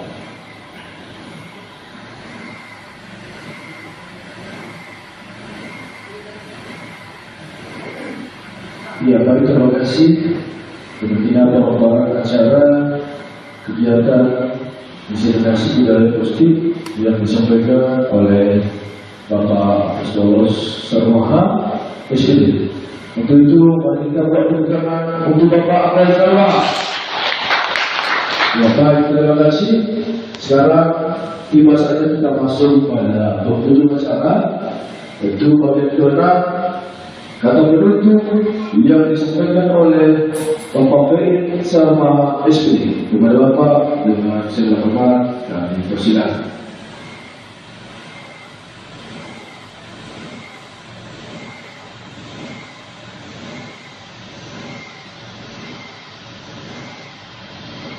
Ya, baik, terima kasih. Demikian pemaparan acara kegiatan diseminasi budaya positif yang disampaikan oleh Bapak Apostolus Sarmaha SPD. Untuk itu, mari kita buat tepuk tangan untuk Bapak Abdul Sarmaha. Ya, baik, terima kasih. Sekarang tiba saja kita masuk pada penghujung acara. Itu bagaimana kata penutup yang disampaikan oleh Bapak Ferry sama SPD. Kepada Bapak dengan segala hormat kami persilakan.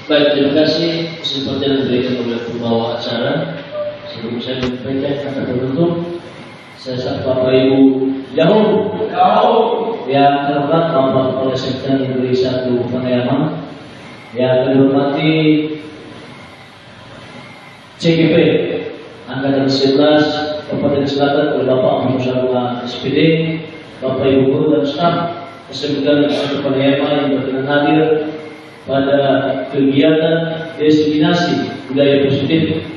Baik, terima kasih kesempatan yang diberikan oleh pembawa acara. Sebelum saya menyampaikan kata penutup, Saya sapa Bapak Ibu Yahoo yang terhormat Bapak Kepala Sektor Negeri 1 Paniama, yang kami hormati CGP Angkatan 11 Kabupaten Selatan oleh Bapak Musawa SPD, Bapak Ibu Guru dan staf SMK Negeri 1 Paniama yang berkenan hadir pada kegiatan diseminasi budaya positif.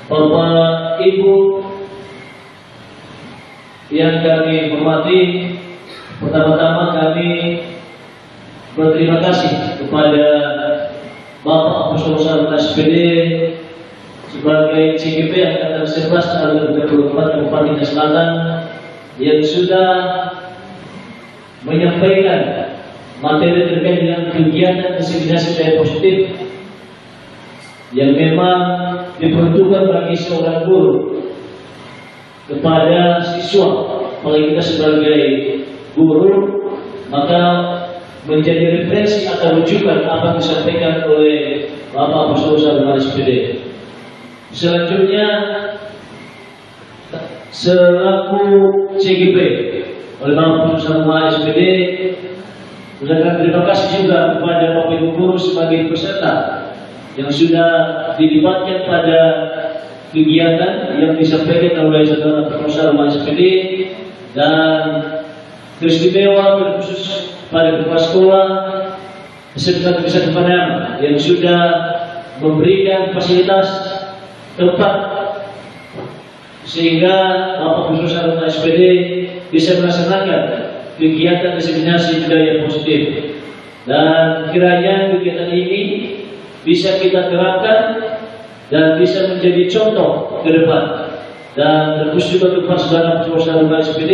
Bapak Ibu yang kami hormati, pertama-tama kami berterima kasih kepada Bapak Musawa SPD sebagai CGP Angkatan 11 tahun 2024 Kabupaten Selatan yang sudah menyampaikan materi terkait dengan kegiatan diseminasi budaya positif yang memang diperuntukkan bagi seorang guru kepada siswa. Apalagi kita sebagai guru, maka menjadi referensi atau rujukan apa yang disampaikan oleh Bapak Musawa SPD. Selanjutnya, selaku CGP oleh Bapak Musawa SPD, ucapkan terima kasih juga kepada Bapak Ibu Guru sebagai peserta yang sudah dilibatkan pada kegiatan yang disampaikan oleh Saudara Musawa SPD, dan teristimewa terkhusus pada kepala sekolah SMK Negeri 1 Paniama yang sudah memberikan fasilitas tempat sehingga Bapak Musawa SPD bisa melaksanakan kegiatan diseminasi budaya positif, dan kiranya kegiatan ini bisa kita terapkan dan bisa menjadi contoh ke depan. Dan terkhusus juga untuk Saudara Musawa SPD,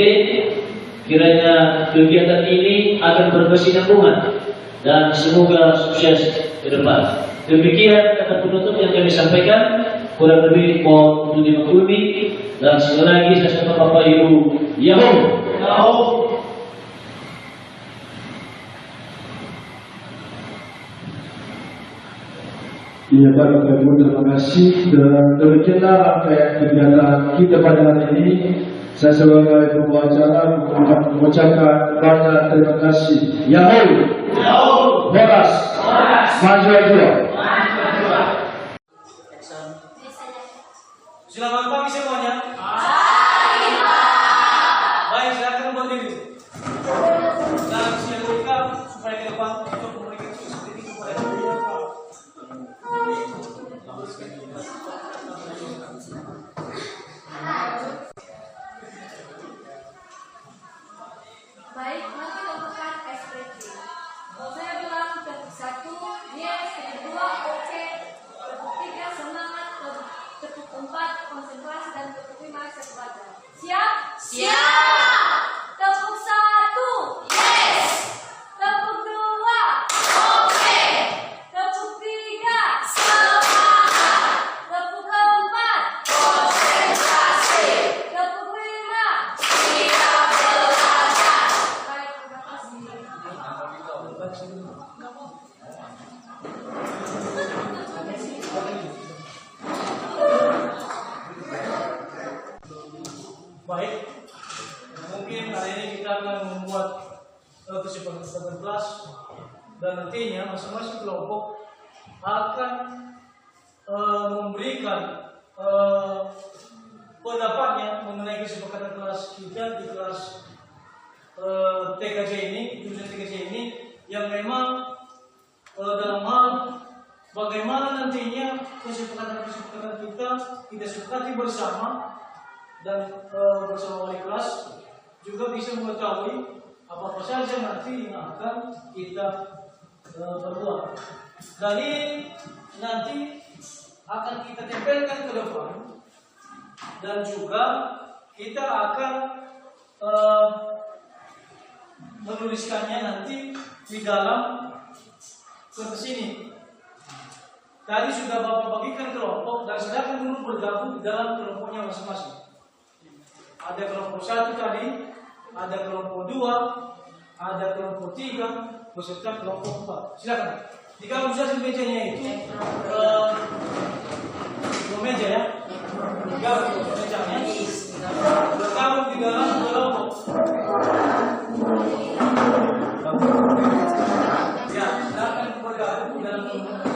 kiranya kegiatan ini akan berkesinambungan dan semoga sukses ke depan. Demikian kata penutup yang kami sampaikan, kurang lebih mohon untuk dimaklumi, dan sekali lagi saya sapa Bapak Ibu Yahoo. Ya, Bapak Ibu, terima kasih. Dan demikianlah rangkaian kegiatan kita pada hari ini. Saya sebagai pembawa acara mengucapkan banyak terima kasih. Yahoo, Horas, maju aja. Selamat pagi semuanya. Baik, silakan berdiri. Dan silakan supaya ke depan untuk memberikan seperti itu kepada Baik, mari kita lakukan ekspresi. Kalau saya bilang tepuk 1, yes, tepuk 2, oke, tepuk 3, semangat, tepuk 4, konsentrasi, dan tepuk 5, sepadan. Siap? Siap! Tepuk 1, yes! Tepuk 2, oke! Tepuk 3, semangat! Tepuk 4, konsentrasi! Tepuk 5, kita belajar! Baik, terima kasih. baik. Mungkin hari ini kita akan membuat kesepakatan kelas, dan nantinya masing-masing kelompok akan memberikan pendapatnya mengenai kesepakatan kelas kita di kelas TKJ ini, jurusan TKJ ini, yang memang dalam hal bagaimana nantinya kesepakatan kita sepakati bersama, dan bersama wali kelas juga bisa mengetahui apa saja nanti yang akan kita perbuat. Dan ini nanti akan kita tempelkan ke depan, dan juga kita akan menuliskannya nanti di dalam kertas ini. Tadi sudah Bapak bagikan kelompok, dan silakan dulu bergabung di dalam kelompoknya masing-masing. Ada kelompok 1 tadi, ada kelompok 2, ada kelompok 3, beserta kelompok 4. Silakan. Di dalam mejanya itu, meja ya. Tiga mejanya bergabung di dalam kelompok. Ya, silakan bergabung di dalam kelompok.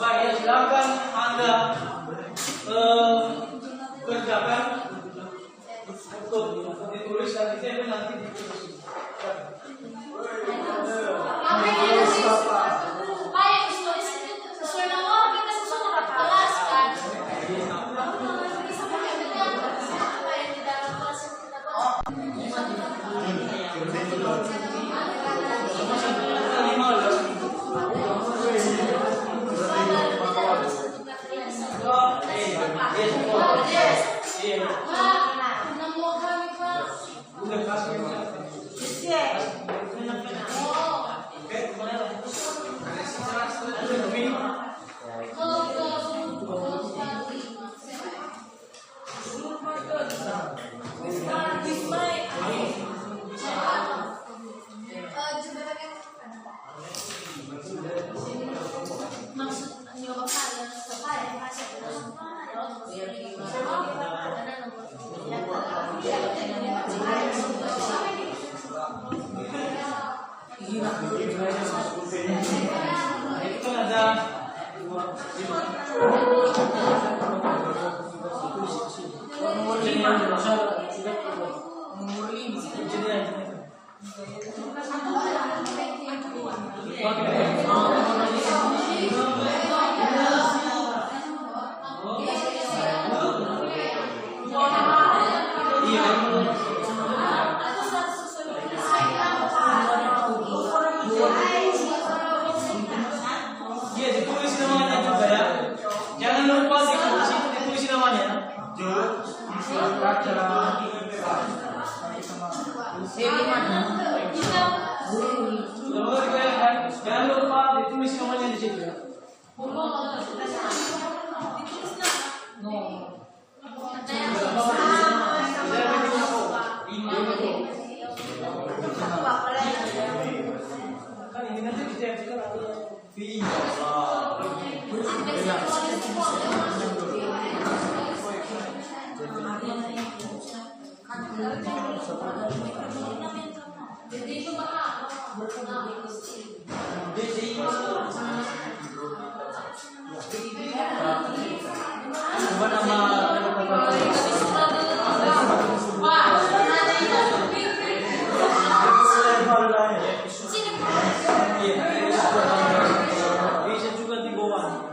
Baik, silakan Anda kerjakan untuk ditulis dan itu nanti ditulis. Apa yang ditulis? Pak yang ditulis sesuai nama kita sesuai kelas kan? Apa yang di dalam kelas kita Ya, Itu kan ada ditulis namanya juga ya. Jangan lupa ditulis namanya. Jangan lupa ditulis namanya di situ ya. Kan ini nanti dijadikan bisa juga di bawah.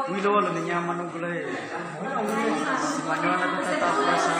Wilo wala na nyaman ng gulay. Si Manyo na tatapos sa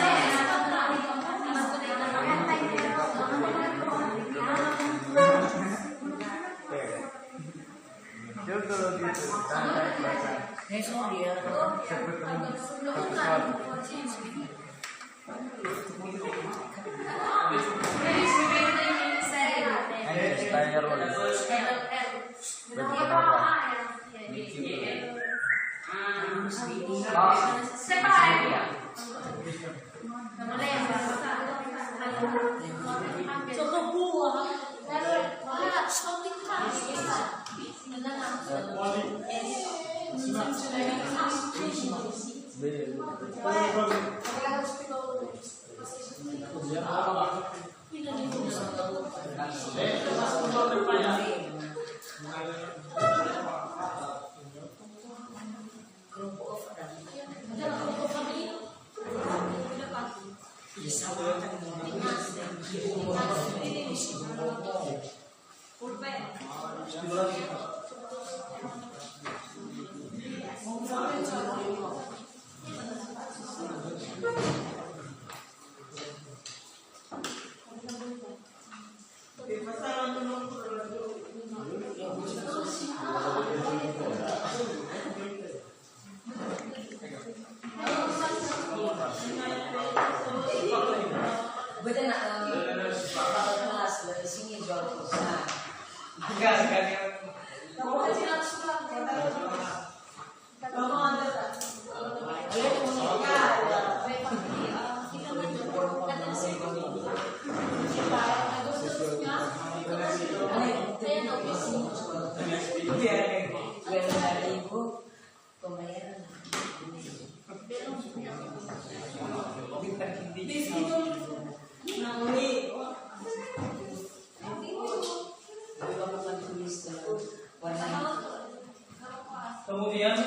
Kemudian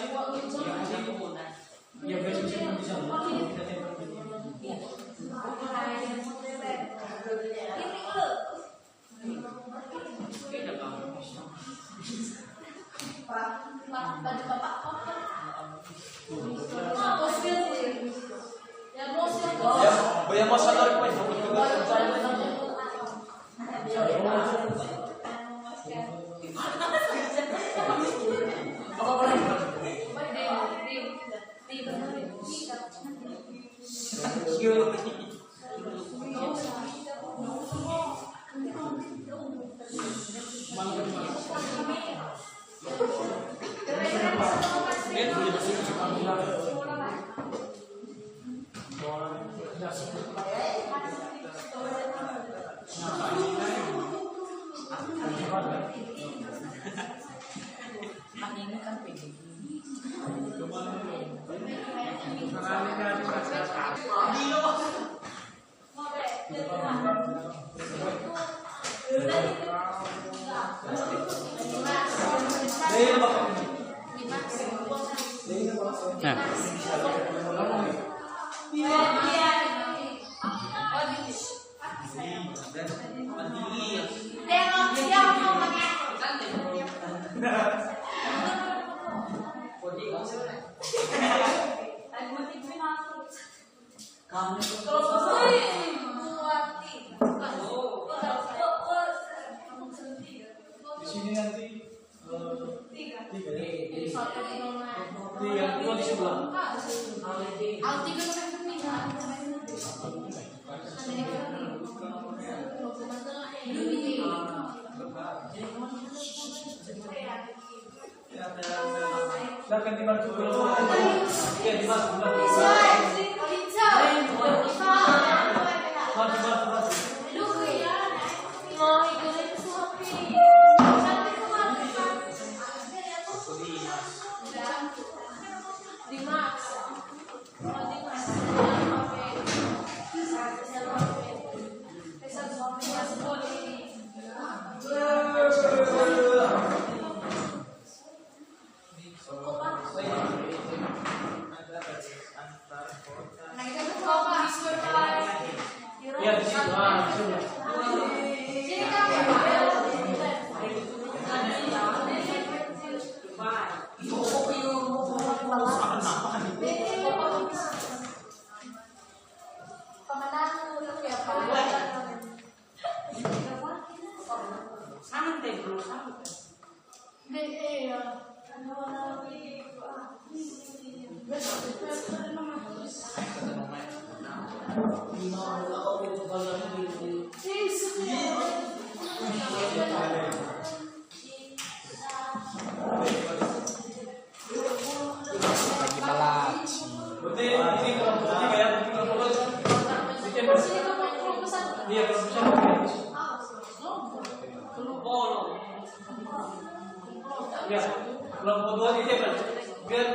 yang bersih bisa kita tempel dia. Voy a pasar al cuento. Di sini nanti yang dua di sebelah. Silakan dibantu dulu. Ya, dibantu. Ya, di situ. Ya, kelompok dua di table. Biar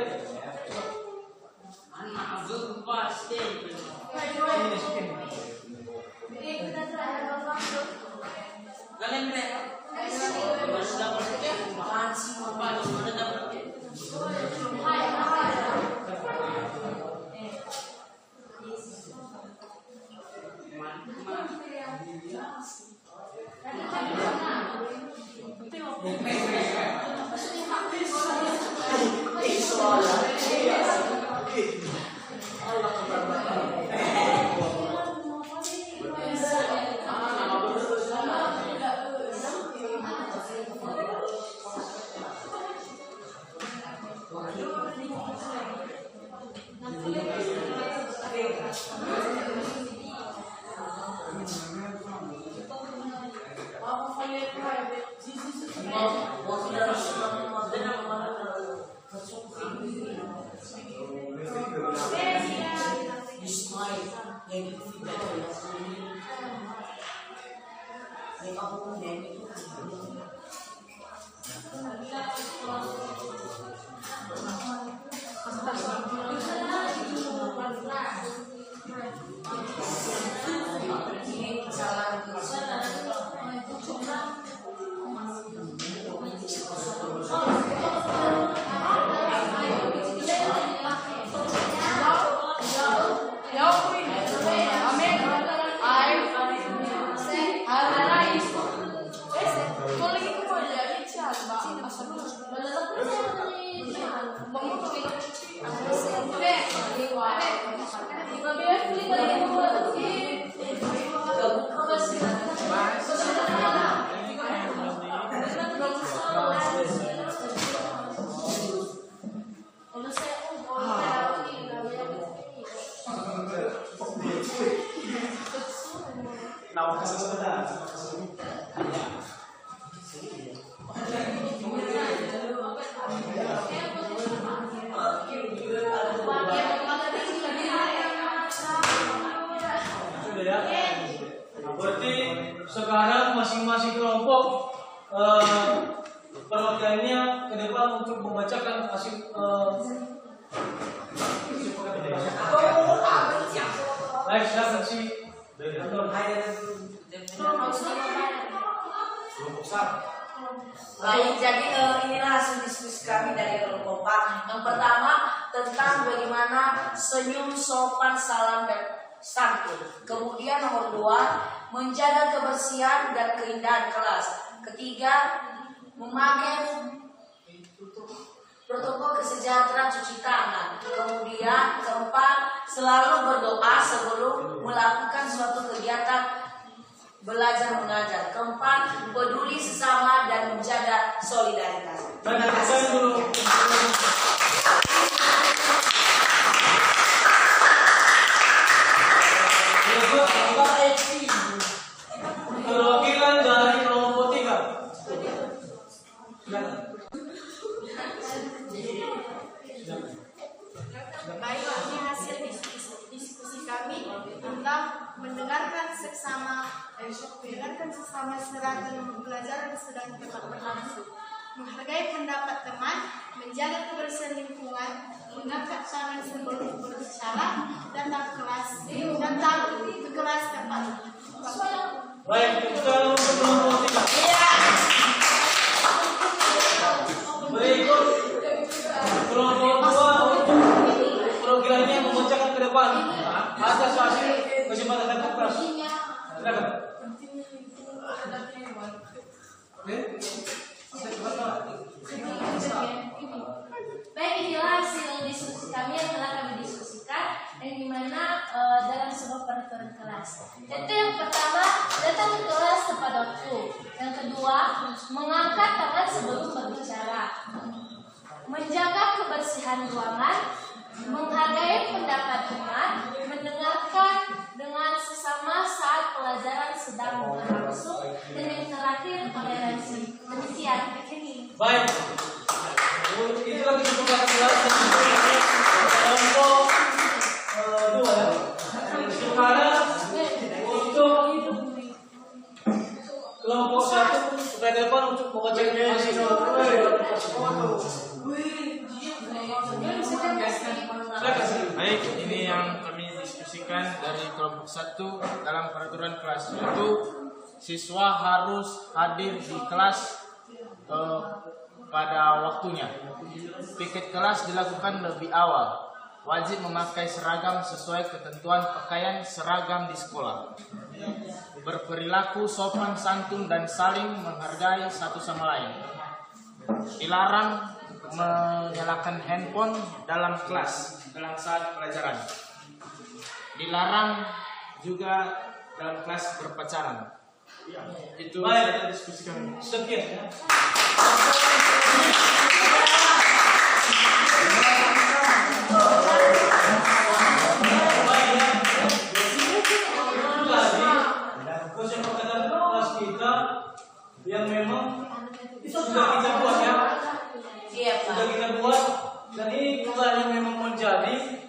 Berarti sekarang masing-masing kelompok perwakilannya ke depan untuk membacakan hasil baik, silakan si Baik, jadi inilah hasil diskusi kami dari kelompok 4. Yang pertama tentang bagaimana senyum, sopan, salam, dan santun. Kemudian nomor 2, menjaga kebersihan dan keindahan kelas. Ketiga, memakai protokol kesejahteraan cuci tangan. Kemudian keempat, selalu berdoa sebelum melakukan suatu kegiatan belajar mengajar. Keempat, peduli sesama dan menjaga solidaritas. Terima kasih. Perwakilan dari kelompok 3. Baik, ini hasil diskusi kami tentang mendengarkan sesama seragam pelajaran sedang dapat berlangsung, menghargai pendapat teman, menjaga kebersihan lingkungan, mengangkat tangan sebelum berbicara, datang ke kelas tepat. Baik, kita untuk kelompok 3. Berikut kelompok 2 perwakilannya membacakan ke depan atas hasil kesempatan kelas. Silakan. Baik, inilah hasil diskusi kami yang telah kami diskusikan, yang dimana dalam sebuah peraturan kelas. Itu yang pertama, datang ke kelas tepat waktu. Yang kedua, mengangkat tangan sebelum berbicara, menjaga kebersihan ruangan, menghargai pendapat teman, mendengarkan dengan sesama saat pelajaran sedang berlangsung, dan yang terakhir toleransi. Demikian. Baik. Itulah kesempatan kelas kelompok 2 ya. Sekarang untuk kelompok 1 supaya depan untuk membacakan hasil. Baik, ini yang kami diskusikan dari kelompok 1 dalam peraturan kelas, yaitu siswa harus hadir di kelas pada waktunya. Piket kelas dilakukan lebih awal. Wajib memakai seragam sesuai ketentuan pakaian seragam di sekolah. Berperilaku sopan santun dan saling menghargai satu sama lain. Dilarang menyalakan handphone dalam kelas dalam saat pelajaran. Dilarang juga dalam kelas berpacaran. Itu baik, diskusi kami. Sekian ya. Kesepakatan kelas kita yang memang sudah kita buat ya. Sudah kita buat, dan ini juga yang memang menjadi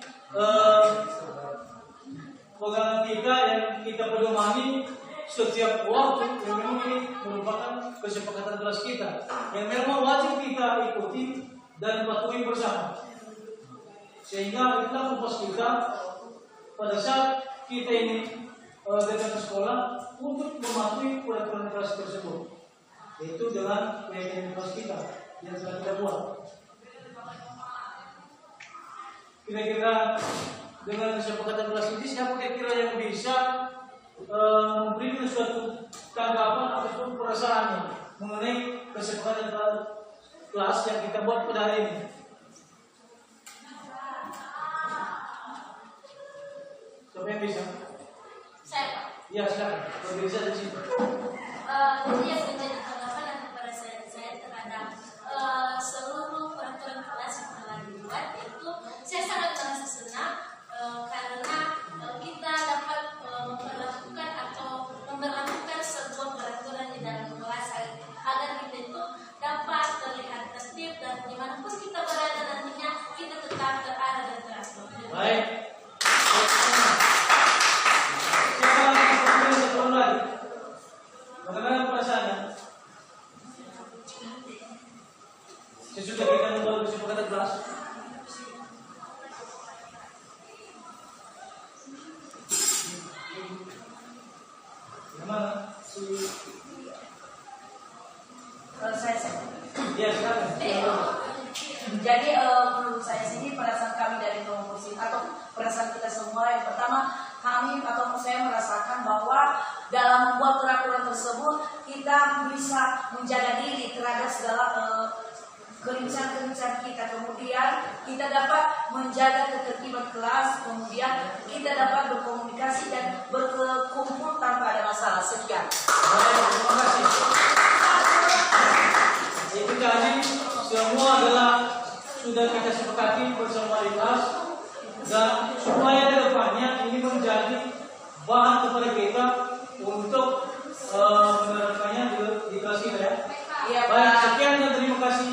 pegangan kita yang kita pedomani setiap waktu, yang memang ini merupakan kesepakatan kelas kita yang memang wajib kita ikuti dan patuhi bersama, sehingga itulah kompas kita pada saat kita ini datang ke sekolah untuk mematuhi peraturan kelas tersebut, yaitu dengan keyakinan kelas kita yang telah kita buat. Kira-kira dengan kesepakatan kelas ini, siapa kira-kira yang bisa memberikan suatu tanggapan ataupun perasaannya mengenai kesepakatan kelas yang kita buat pada hari ini? Siapa yang bisa? Saya, Pak. Ya, silakan. Berbicara di sini. Jadi yang menjadi tanggapan dan kepercayaan saya terhadap seluruh peraturan kelas yang telah dibuat, itu saya sangat merasa senang karena kita dapat memperlakukan atau tetap terarah dan teratur. Baik. Siapa lagi yang sebelum lagi? Bagaimana perasaannya? Sesudah kita membuat kesepakatan kelas. Gimana? Iya, sekarang. Jadi menurut saya sini perasaan kami dari kelompok sini atau perasaan kita semua yang pertama kami atau saya merasakan bahwa dalam membuat peraturan tersebut kita bisa menjaga diri terhadap segala kelincahan-kelincahan kita, kemudian kita dapat menjaga ketertiban kelas, kemudian kita dapat berkomunikasi dan berkumpul tanpa ada masalah. Sekian. Baik, terima kasih. Itu tadi semua adalah sudah kita sepakati bersama di kelas, dan supaya kedepannya ini menjadi bahan kepada kita untuk menerapkannya di kelas kita ya. Iya, Baik, Pak. sekian dan terima kasih.